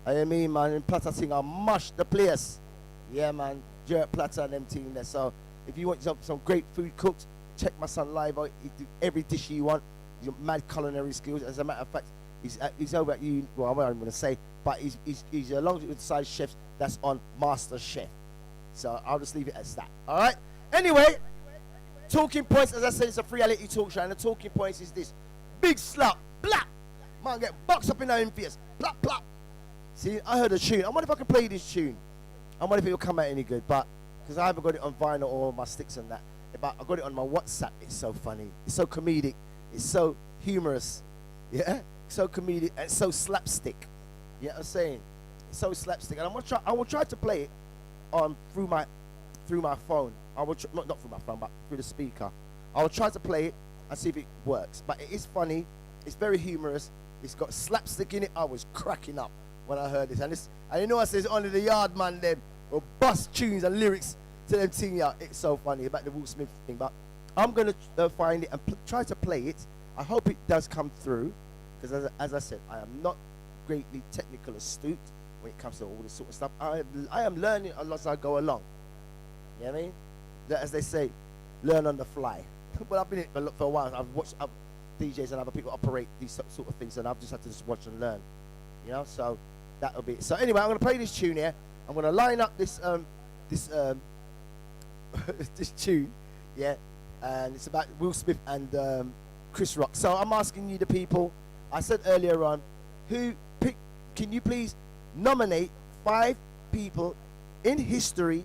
I mean, man, in platter thing, I mush the place. Yeah, man, Jerk Platter and them team there. So if you want some great food cooked, check my son Livo. He do every dish you want. He's got mad culinary skills. As a matter of fact, he's over at you. Well, I'm not going to say, but he's along with the side chefs that's on Master Chef. So I'll just leave it as that. All right. Anyway, talking points. As I said, it's a free reality talk show, and the talking points is this: big slap, blap. Man, get boxed up in our face, blap, blap. See, I heard a tune. I wonder if I can play this tune. I wonder if it will come out any good, but because I haven't got it on vinyl or my sticks and that, but I got it on my WhatsApp. It's so funny. It's so comedic. It's so humorous. Yeah, so comedic and so slapstick. You know what I'm saying? It's so slapstick, and I will try to play it through my phone. I will not through my phone, but through the speaker. I will try to play it and see if it works. But it is funny, It's very humorous. It's got slapstick in it. I was cracking up when I heard this. And you know I says only the yard man them will bust tunes and lyrics to them thing. Yeah, it's so funny about the Will Smith thing. But I'm going to find it and try to play it. I hope it does come through. Because as I said, I am not greatly technical astute when it comes to all this sort of stuff. I am learning a lot as I go along. You know what I mean? As they say, learn on the fly. Well, I've been in it for a while. I've watched DJs and other people operate these sort of things, and I've just had to just watch and learn. You know, so that'll be it. So anyway, I'm going to play this tune here. I'm going to line up this this tune, yeah, and it's about Will Smith and Chris Rock. So I'm asking you, the people. I said earlier on, can you please nominate 5 people in history,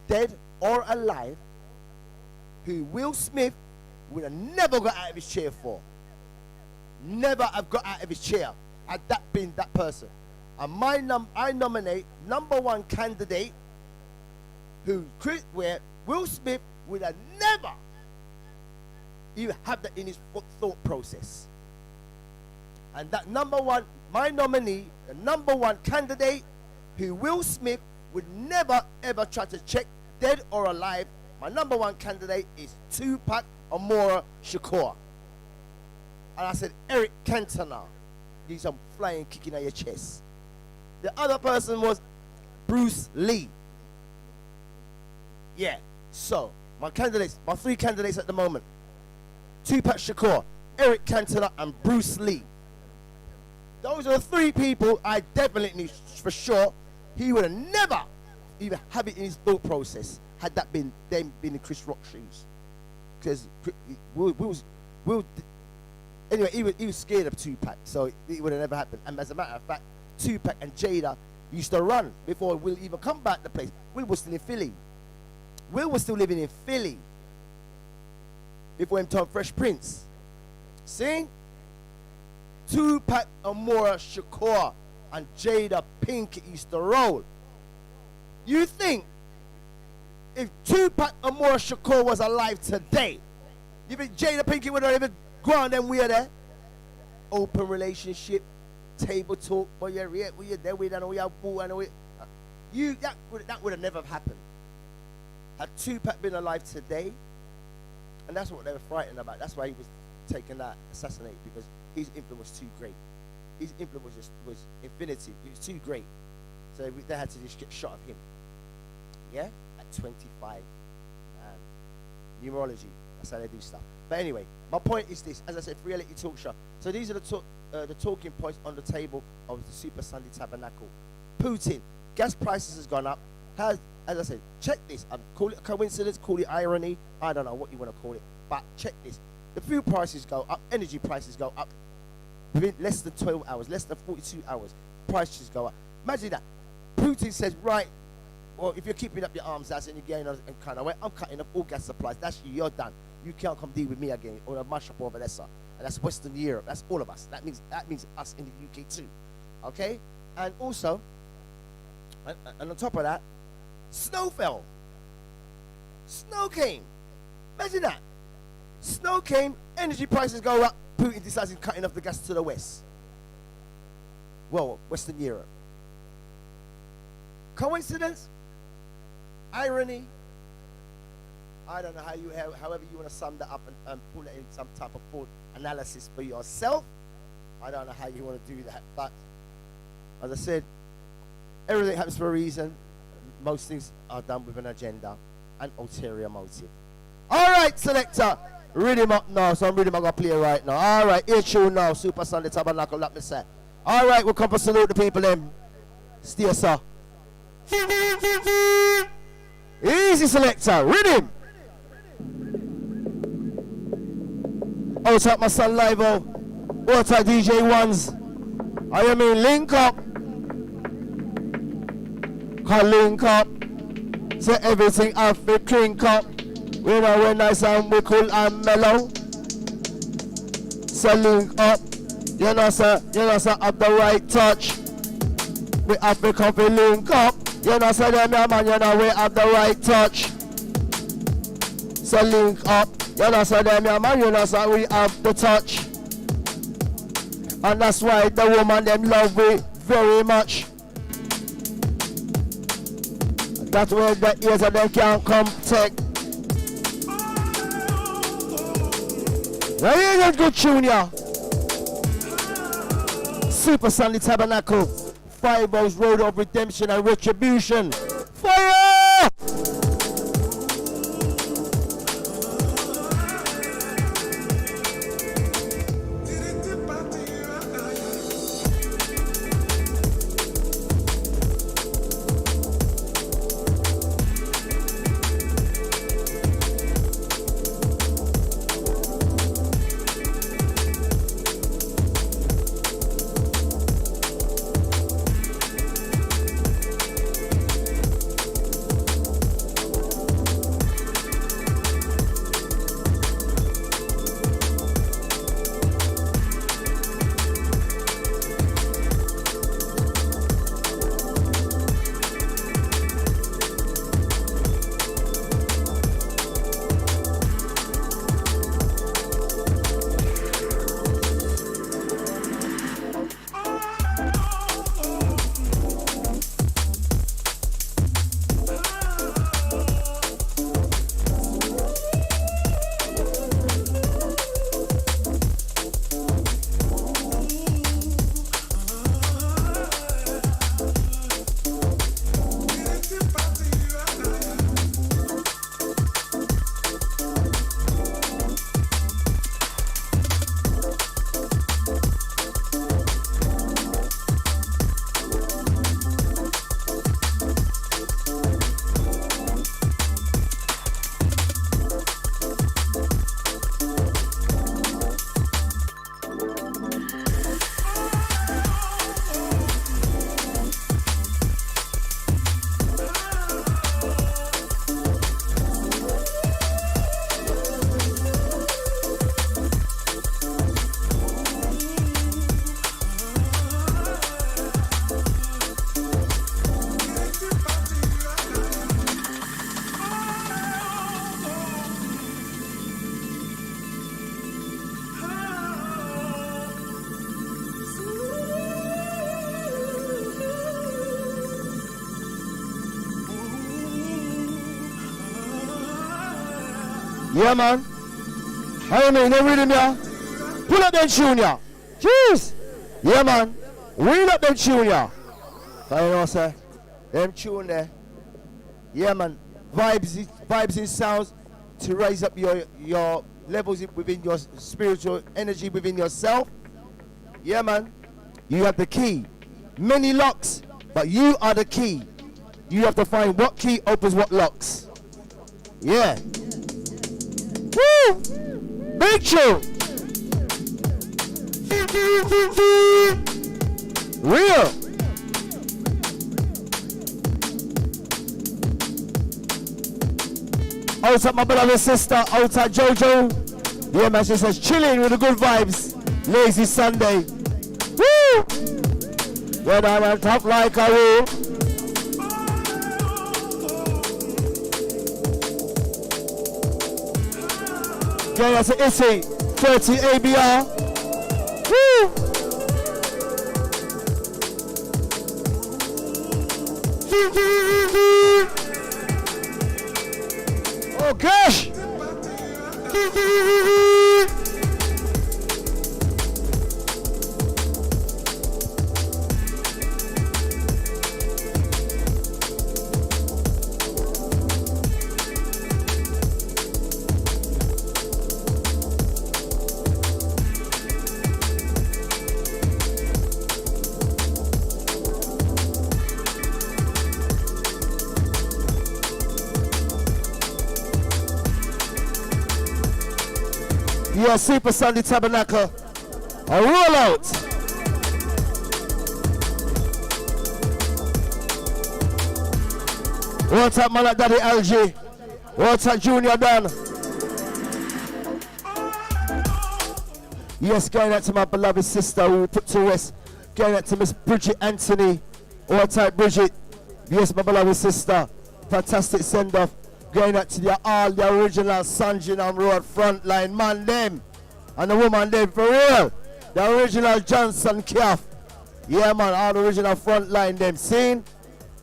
dead or alive, who Will Smith would have never got out of his chair for? Never have got out of his chair had that been that person. And I nominate number 1 candidate where Will Smith would have never even had that in his thought process. And that my nominee, the number 1 candidate who Will Smith would never ever try to check, dead or alive, my number 1 candidate is Tupac Amaru Shakur. And I said Eric Cantona. Give some flying kicking at your chest. The other person was Bruce Lee. Yeah. So my 3 candidates at the moment: Tupac Shakur, Eric Cantona, and Bruce Lee. Those are the 3 people I definitely knew for sure he would have never even have it in his thought process had that been them being in Chris Rock's shoes. Because anyway, he was scared of Tupac, so it would have never happened. And as a matter of fact, Tupac and Jada used to run before Will even come back to the place. Will was still in Philly. Will was still living in Philly before him turned Fresh Prince. See? Tupac Amaru Shakur and Jada Pinkett used to roll. You think if Tupac Amaru Shakur was alive today, you think Jada Pinkett would have even gone them way there? Open relationship, table talk, but you're there with and we are boo and we that would have never happened. Had Tupac been alive today, and that's what they were frightened about. That's why he was taken out, assassinated, because his influence was too great. His influence was infinity. It was too great. So they had to just get shot of him. Yeah? At 25. Numerology. That's how they do stuff. But anyway, my point is this. As I said, reality talk show. So these are the talking points on the table of the Super Sunday Tabernacle. Putin. Gas prices has gone up. As I said, check this. Call it coincidence, call it irony. I don't know what you want to call it. But check this. The fuel prices go up. Energy prices go up. Within less than 12 hours, less than 42 hours, prices go up. Imagine that. Putin says, right, well, if you're keeping up your arms out and you're getting on and kind of way, I'm cutting off all gas supplies. That's you. You're done. You can't come deal with me again. Or a mash up over there, sir. And that's Western Europe. That's all of us. That means us in the UK too. Okay? And also, and on top of that, snow fell. Snow came. Imagine that. Snow came, energy prices go up, Putin decides he's cutting off the gas to the west. Well, Western Europe. Coincidence? Irony? I don't know however you want to sum that up and pull it in some type of full analysis for yourself. I don't know how you want to do that. But as I said, everything happens for a reason. Most things are done with an agenda and ulterior motive. All right, selector. Read him up now, so I'm reading I'm going to play right now. All right, here tune now, Super Sunday Tabernacle, let me say. All right, we'll come for salute the people then. Stay, sir. Easy, selector, read him. Out at my son live, out at DJ Ones. I mean, link up. Can link up. Say everything have to clink up. We know we're nice and we cool and mellow. So link up. You know, sir, have the right touch. We have to come to link up. You know, sir, them man, you know, we have the right touch. So link up. You know, sir, them man, you know, sir, we have the touch. And that's why the woman them love me very much. That's where the ears of them can come take. Now here's a good tune, yeah. Super Sunday Tabernacle, 5 Hours Road of Redemption and Retribution. Fire! Yeah, man. I mean, no rhythm, yeah. Pull up them tune, yeah. Jeez. Yeah, man. Wheel up them tune, yeah. I know, sir. Them tune there. Yeah, man. Vibes in sounds to raise up your levels within your spiritual energy within yourself. Yeah, man. You have the key. Many locks, but you are the key. You have to find what key opens what locks. Yeah. Woo! Big tune! Real! Outside my brother and sister, outside Jojo. Yeah, man, she says chilling with the good vibes. Lazy Sunday. Woo! When I'm on top like a rule. Yeah, that's an Issy, 30 ABR. Woo! Oh gosh! Yeah, Super Sunday Tabernacle. A roll out. What's up, man, like Daddy LG? What's up, Junior Dan? Yes, going out to my beloved sister who we put to rest. Going out to Miss Bridget Anthony. What's up, Bridget? Yes, my beloved sister. Fantastic send-off. Going out to all the original Sanjinam Road frontline man them and the woman them for real. The original Johnson Calf. Yeah, man, all the original front line them. Seen?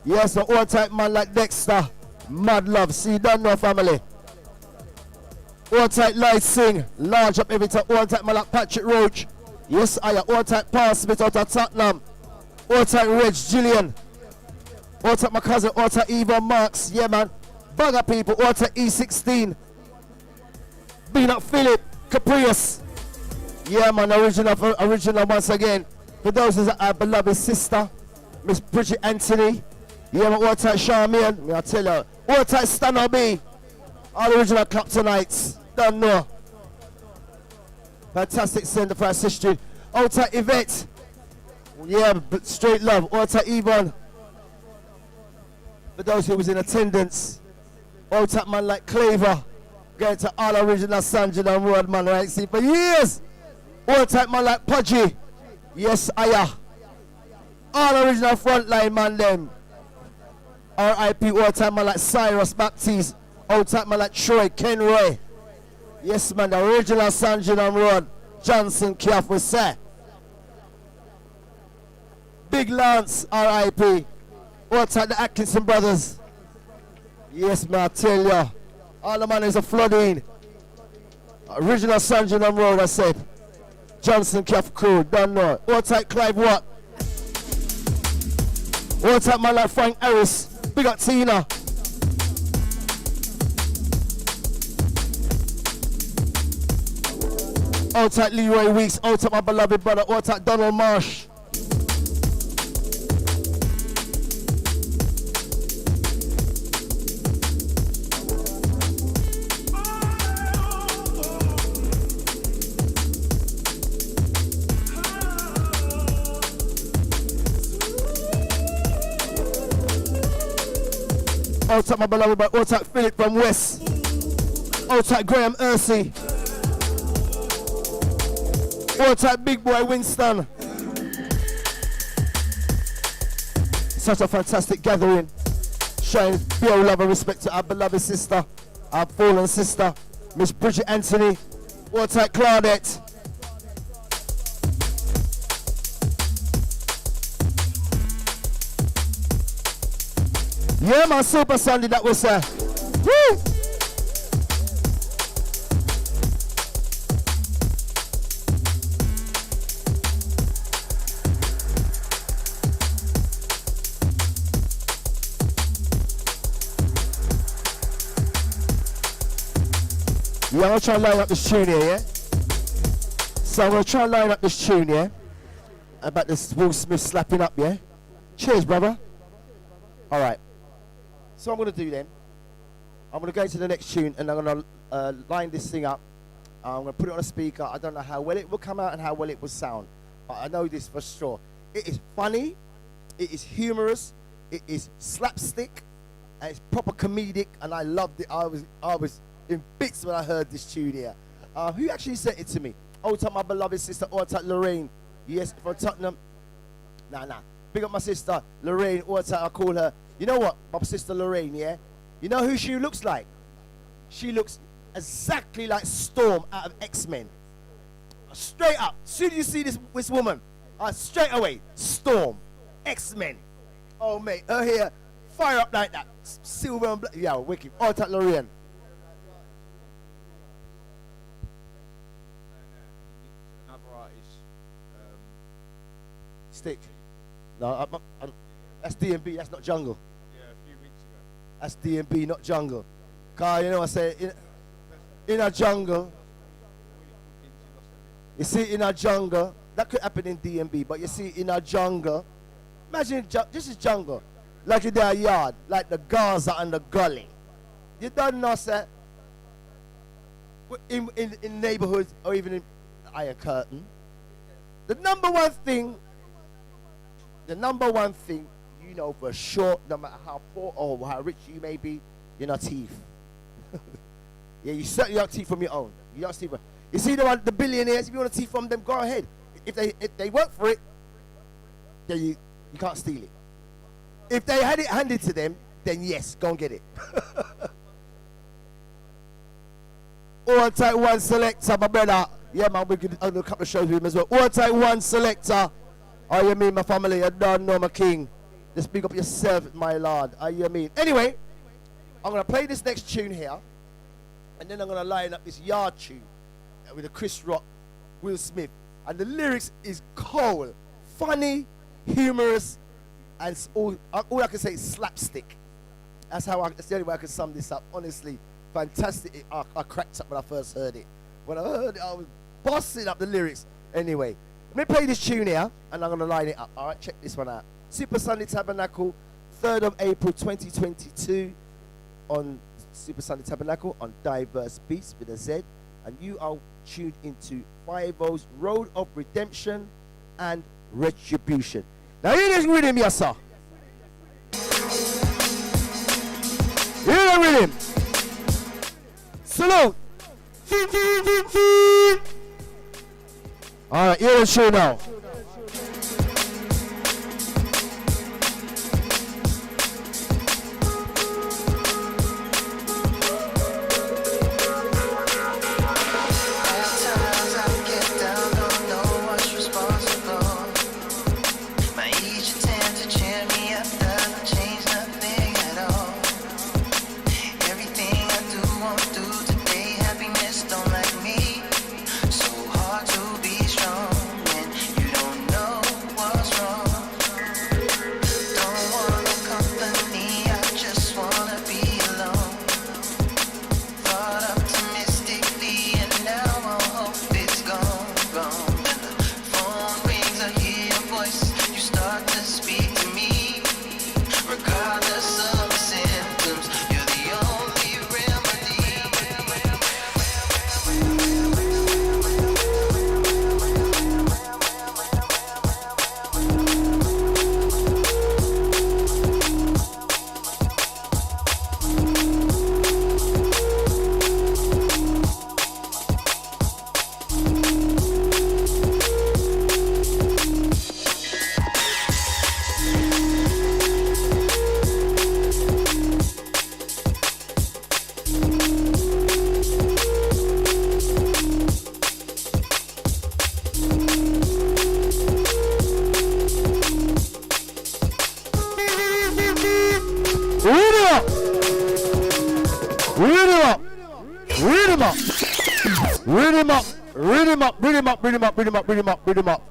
Yes, the old type man like Dexter. Mad love. See, don't know family. Old type Light Sing. Large up every time. Old type man like Patrick Roach. Yes, I am. Old type Paul Smith out of Tottenham. Old type Reg Gillian. Old type my cousin. Old type Eva Marks. Yeah, man. Bugger people. Old type E16. Bean up Philip. Caprice. Yeah, man. Original once again. For those who are our beloved sister, Miss Bridget Anthony. Yeah, man. Old type Charmian. Me I tell you. Old type Stan B. All original Claptonites. Don't know. Fantastic sender for our sister. Old type Yvette. Yeah, but straight love. Old type Yvonne. For those who was in attendance. Old type man like Claver. Going to all original Sanjay and Road man, right? See, for years. Old type man like Pudgy. Yes, Aya. All original frontline man them. R.I.P. old type man like Cyrus Baptiste. Old type man like Troy Kenroy. Yes, man, the original Sanjay and Road. Johnson Calf we say. Big Lance, R.I.P. Old type the Atkinson brothers. Yes, man, I tell ya. All the man is a flooding. Original Sanjay and Road, I said. Johnson Calf crew, don't know. Old type Clive Watt. Old type man like Frank Harris. Big up Tina. Old type Leroy Weeks. Old type my beloved brother. Old type Donald Marsh. Old type my beloved brother. Old type Philip from West. Old type Graham Ursay. Old type Big Boy Winston. Such a fantastic gathering. Showing pure love and respect to our beloved sister, our fallen sister, Miss Bridget Anthony. Old type Claudette. Yeah, man, Super Sunday that was woo! Yeah, I'm gonna try and line up this tune here, yeah? So I'm gonna try and line up this tune, yeah? About this Will Smith slapping up, yeah? Cheers, brother. Alright. So I'm gonna do then. I'm gonna go to the next tune and I'm gonna line this thing up. I'm gonna put it on a speaker. I don't know how well it will come out and how well it will sound. But I know this for sure. It is funny, it is humorous, it is slapstick, and it's proper comedic, and I loved it. I was in bits when I heard this tune here. Who actually sent it to me? Old time my beloved sister, old time Lorraine. Yes, from Tottenham. Nah. Big up my sister, Lorraine, old time I call her. You know what, my sister Lorraine, yeah? You know who she looks like? She looks exactly like Storm out of X-Men. Straight up, as soon as you see this woman, straight away, Storm, X-Men. Oh mate, her hair, fire up like that. Silver and black, yeah, wicked. Old time Lorraine. Stick. No, that's D&B, that's not jungle. Yeah, a few weeks ago. That's D&B, not jungle. Cause you know I say in a jungle. You see in a jungle, that could happen in D&B, but you see in a jungle. Imagine this is jungle. Like in their yard, like the Gaza and the gully. You don't know, sir. In neighborhoods or even in Iron Curtain. The number one thing you know for sure, no matter how poor or how rich you may be, you're not thief. Yeah, you certainly don't thief from your own. You don't thief. You see the billionaires, if you want to thief from them, go ahead. If they work for it, then you can't steal it. If they had it handed to them, then yes, go and get it. All type one selector, my brother. Yeah, man, we could do a couple of shows with him as well. All type one selector. Oh, you mean, my family? You don't know my king. Just big up yourself, my lord. Oh, you mean? Anyway, I'm going to play this next tune here. And then I'm going to line up this Yard tune with a Chris Rock, Will Smith. And the lyrics is cold, funny, humorous, and all I can say is slapstick. That's the only way I can sum this up. Honestly, fantastic. I cracked up when I first heard it. When I heard it, I was busting up the lyrics. Anyway, let me play this tune here, and I'm going to line it up. All right, check this one out. Super Sunday Tabernacle, 3rd of April 2022 on Super Sunday Tabernacle on Diverse Beats with a Z. And you are tuned into 5-O's Road of Redemption and Retribution. Now, hear this rhythm, yes, sir. Hear the rhythm. Salute. All right, hear the show now.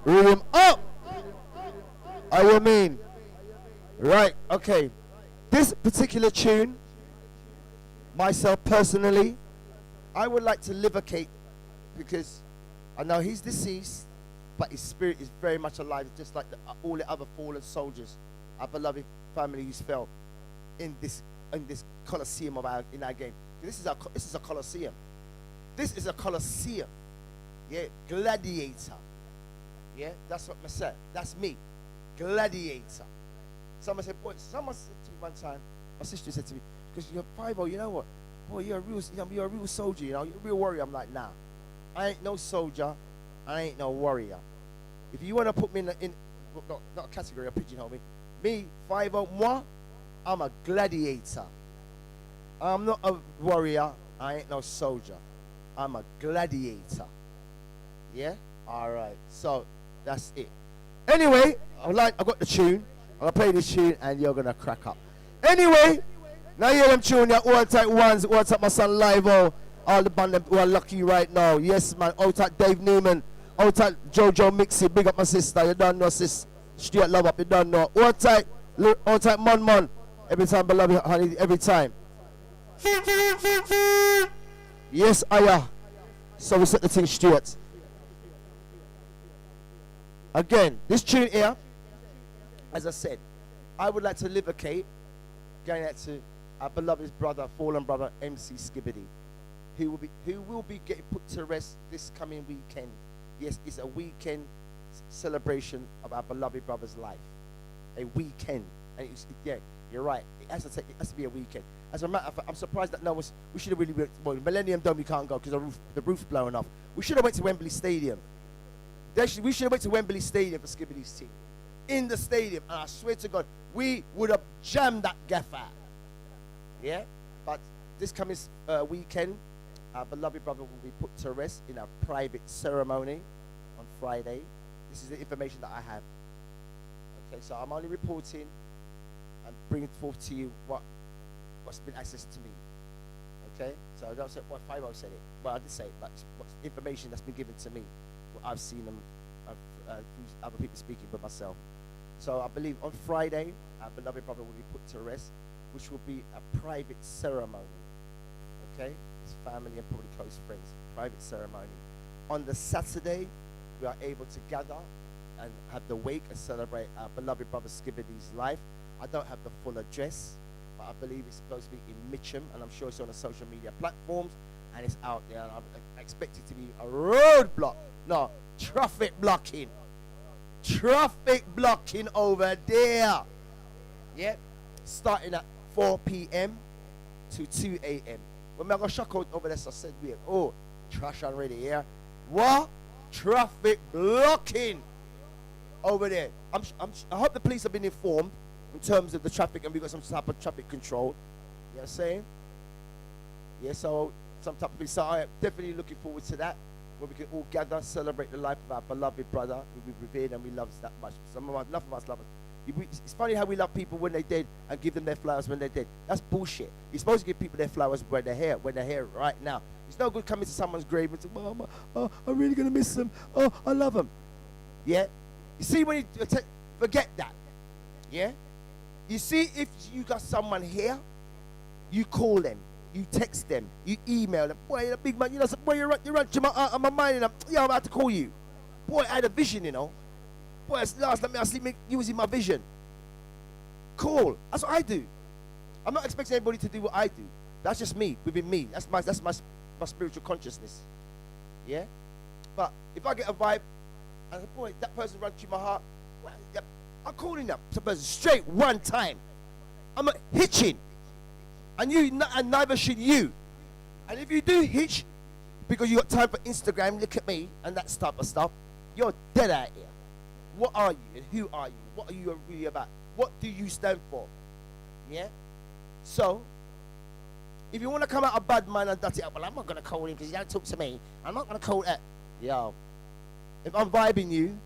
Read him up. I mean, right, okay. This particular tune, myself personally, I would like to livocate, because I know he's deceased, but his spirit is very much alive, just like all the other fallen soldiers, our beloved family who's fell in this Colosseum in our game. This is a Colosseum. This is a Colosseum. Yeah, gladiator. Yeah, that's what I said. That's me. Gladiator. Someone said to me one time, my sister said to me, because you're 5-0, you know what? Boy, you're a real soldier, you know, you're a real warrior. I'm like, nah. I ain't no soldier, I ain't no warrior. If you want to put me in not a category, a pigeonhole me 5-0, moi, I'm a gladiator. I'm not a warrior, I ain't no soldier. I'm a gladiator. Yeah? Alright. So that's it. Anyway, I got the tune. I'm gonna play this tune and you're gonna crack up. Anyway, now hear them tune, yeah, all type ones, all type my son Livo, all the band who are lucky right now. Yes man, all type Dave Newman, all type Jojo Mixie, big up my sister, you don't know sis. Straight love up, you don't know. All type Mon. Every time beloved honey, every time. Yes, Aya. So we set the thing straight. Again, this tune here, as I said, I would like to livocate, going out to our beloved brother, fallen brother, MC Skibbity, who will be getting put to rest this coming weekend. Yes, it's a weekend celebration of our beloved brother's life. A weekend. And yeah, you're right. It has to be a weekend. As a matter of fact, I'm surprised that we should have really went, well, Millennium Dome we can't go because the roof's blowing off. We should have went to Wembley Stadium. We should have went to Wembley Stadium for Skibbity's team. In the stadium, and I swear to God, we would have jammed that gaff out. Yeah? But this coming weekend, Our beloved brother will be put to rest in a private ceremony on Friday. This is the information that I have. Okay, so I'm only reporting and bringing forth to you what's been accessed to me. Okay, so I don't say what Pharaoh said it. Well, I did say it, but what's information that's been given to me, what I've seen them, through other people speaking, but myself. So I believe on Friday, our beloved brother will be put to rest, which will be a private ceremony. Okay, his family and probably close friends, private ceremony. On the Saturday, we are able to gather and have the wake and celebrate our beloved brother Skibbity's life. I don't have the full address, but I believe it's supposed to be in Mitcham, and I'm sure it's on the social media platforms, and it's out there. And I expect it to be a roadblock. No, traffic blocking. Traffic blocking over there. Yeah, starting at 4 p.m. to 2 a.m. When I got shock out over there, so I said, "Wait, oh, trash already here." What? Traffic blocking over there. I hope the police have been informed in terms of the traffic, and we got some type of traffic control. You know what I'm saying? Yeah, so some type of police. So I am definitely looking forward to that, where we can all gather, celebrate the life of our beloved brother who we revered and we love that much. Enough of us love us. It's funny how we love people when they're dead and give them their flowers when they're dead. That's bullshit. You're supposed to give people their flowers when they're here right now. It's no good coming to someone's grave and say, "Oh, I'm really gonna miss them. Oh, I love them." Yeah. You see, when you forget that. Yeah. You see, if you got someone here, you call them, you text them, you email them. "Boy, you're a big man. You know, boy, you're to my mind. And I'm about to call you. Boy, I had a vision, you know. Boy, it's last night I see you was in my vision." Cool. That's what I do. I'm not expecting anybody to do what I do. That's just me, within me. That's my spiritual consciousness. Yeah? But if I get a vibe, and boy, that person runs through my heart, well, yeah, I'm calling that person straight one time. I'm not hitching. And neither should you. And if you do hitch, because you got time for Instagram, look at me, and that type of stuff, you're dead out here. What are you and who are you? What are you really about? What do you stand for? Yeah? So, if you want to come out a bad man and dirty up, well, I'm not going to call him because he don't talk to me. I'm not going to call that. Yo, if I'm vibing you,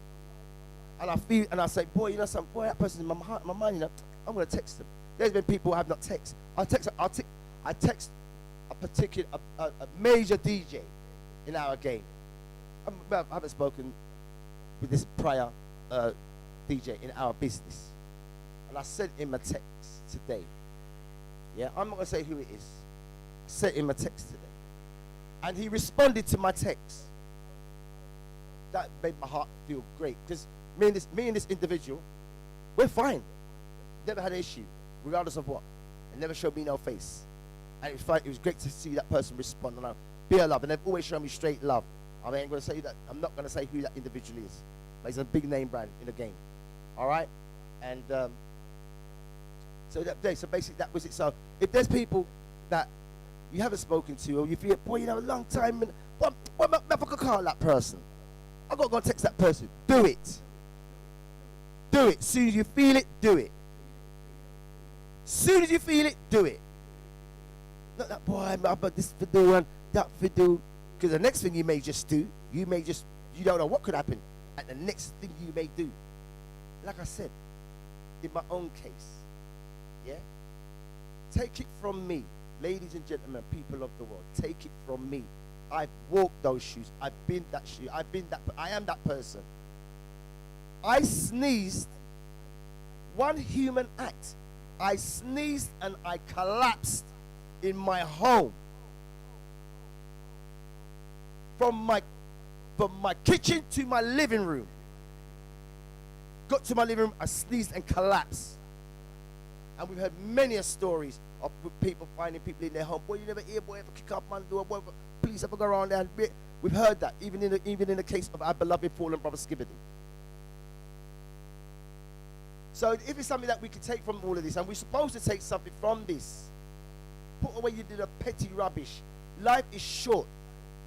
and I feel, and I say, boy, you know something, boy, that person's in my heart, my mind, you know, I'm going to text them. There's been people who have not text. I text a particular, a major DJ in our game. I haven't spoken with this prior DJ in our business. And I sent him a text today. Yeah, I'm not going to say who it is. I sent him a text today. And he responded to my text. That made my heart feel great. Because me and this individual, we're fine. Never had an issue, regardless of what. It never showed me no face. And it was fine. It was great to see that person respond. And be a love. And they've always shown me straight love. I ain't going to say that. I'm not going to say who that individual is. But he's a big name brand in the game. All right? And so basically that was it. So if there's people that you haven't spoken to, or you feel, boy, you know, a long time, and what if I could call that person? I got to go and text that person. Do it. Do it. Soon as you feel it, do it. Soon as you feel it, do it. Not that, boy, I'm about this for do and that for do. Because the next thing you may just do, you don't know what could happen. And the next thing you may do, like I said, in my own case, yeah? Take it from me, ladies and gentlemen, people of the world, take it from me. I've walked those shoes. I've been that shoe. I am that person. I sneezed, one human act. I sneezed and I collapsed in my home. From my kitchen to my living room. Got to my living room, I sneezed and collapsed. And we've heard many stories of people finding people in their home. Boy, you never hear, boy, ever kick up man door, boy, police ever go around there. We've heard that, even in the case of our beloved fallen brother Skibbity. So if it's something that we can take from all of this, and we're supposed to take something from this, put away the petty rubbish. Life is short.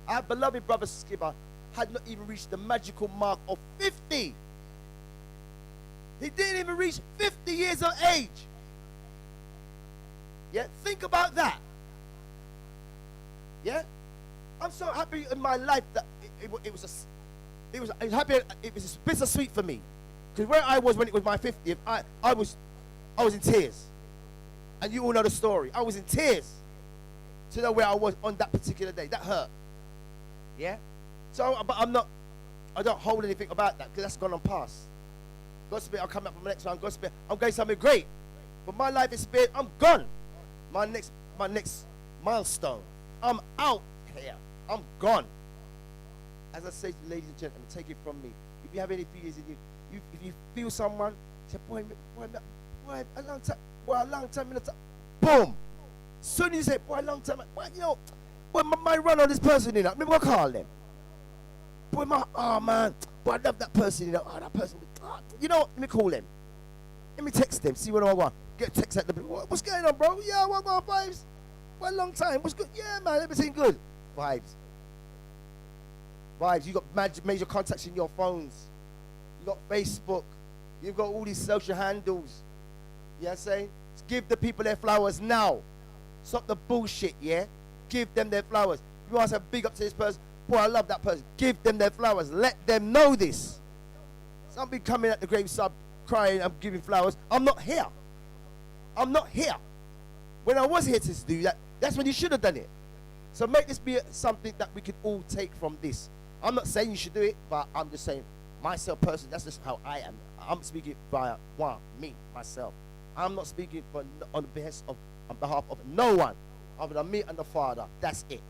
Our beloved brother Skibber had not even reached the magical mark of 50. He didn't even reach 50 years of age. Yeah, think about that. Yeah? I'm so happy in my life that it was happy. It was bittersweet for me, because where I was when it was my 50th, I was in tears, and you all know the story. I was in tears to know where I was on that particular day. That hurt. Yeah. So, but I don't hold anything about that, because that's gone on past. God forbid I'll come up from the next one. God forbid I'm going something great, but my life is spared. I'm gone. My next milestone. I'm out here. I'm gone. As I say to you, ladies and gentlemen, take it from me. If you have any feelings in you, if you feel someone, say, boy, a long time, boom. Soon you say, boy, a long time, boy, you know, boy, my run on this person, you know, maybe I'll call them. Boy, oh man, boy, I love that person, you know, oh, that person, you know, let me call them. Let me text them, see what I want. Get a text at the, what's going on, bro? Yeah, what going on, vibes? What a long time, what's good? Yeah, man, everything good. Vibes. You got major contacts in your phones. You got Facebook. You've got all these social handles. You know what I'm saying? Give the people their flowers now. Stop the bullshit, yeah? Give them their flowers. You want to say big up to this person? Boy, I love that person. Give them their flowers. Let them know this. Somebody coming at the graveside crying, I'm giving flowers. I'm not here. I'm not here. When I was here to do that, that's when you should have done it. So make this be something that we can all take from this. I'm not saying you should do it, but I'm just saying, myself personally, that's just how I am. I'm speaking via me, myself. I'm not speaking on behalf of no one, other than me and the Father. That's it.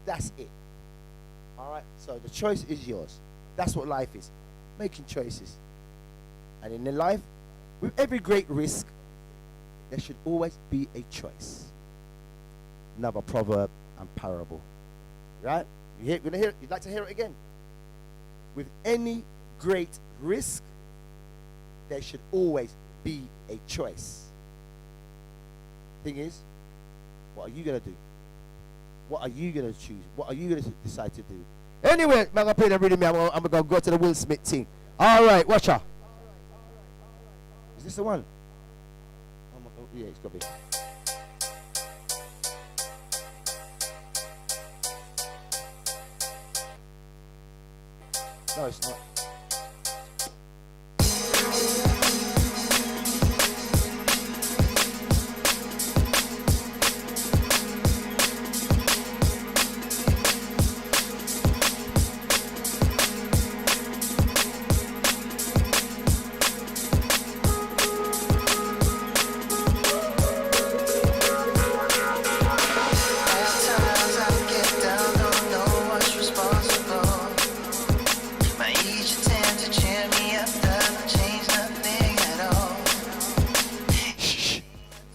That's it. All right. So the choice is yours. That's what life is, making choices. And in the life, with every great risk, there should always be a choice. Another proverb and parable. Right? You're gonna hear it? You'd like to hear it again? With any great risk, there should always be a choice. Thing is, what are you gonna do? What are you gonna choose? What are you gonna decide to do? Anyway, I'm gonna play the rhythm. I'm gonna go to the Will Smith thing. All right, watch out. Is this the one? Oh, yeah, it's got to be. No, it's not.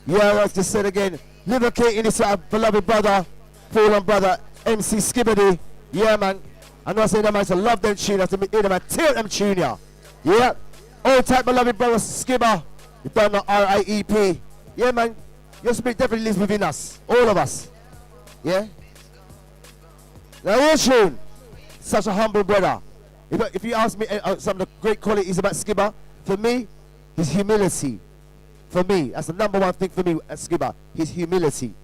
Yeah, I just said again, lubricating this our beloved brother, fallen brother, MC Skibbity. Yeah, man. I know I say that man, so love them tune, I have to hear them and tear them tune, yeah. Yeah. Old type beloved brother Skibber. You don't know RIEP. Yeah, man. Your spirit definitely lives within us. All of us. Yeah. Now, your tune. Such a humble brother. If you ask me some of the great qualities about Skibber, for me, his humility. For me, that's the number one thing for me at Skibber, his humility.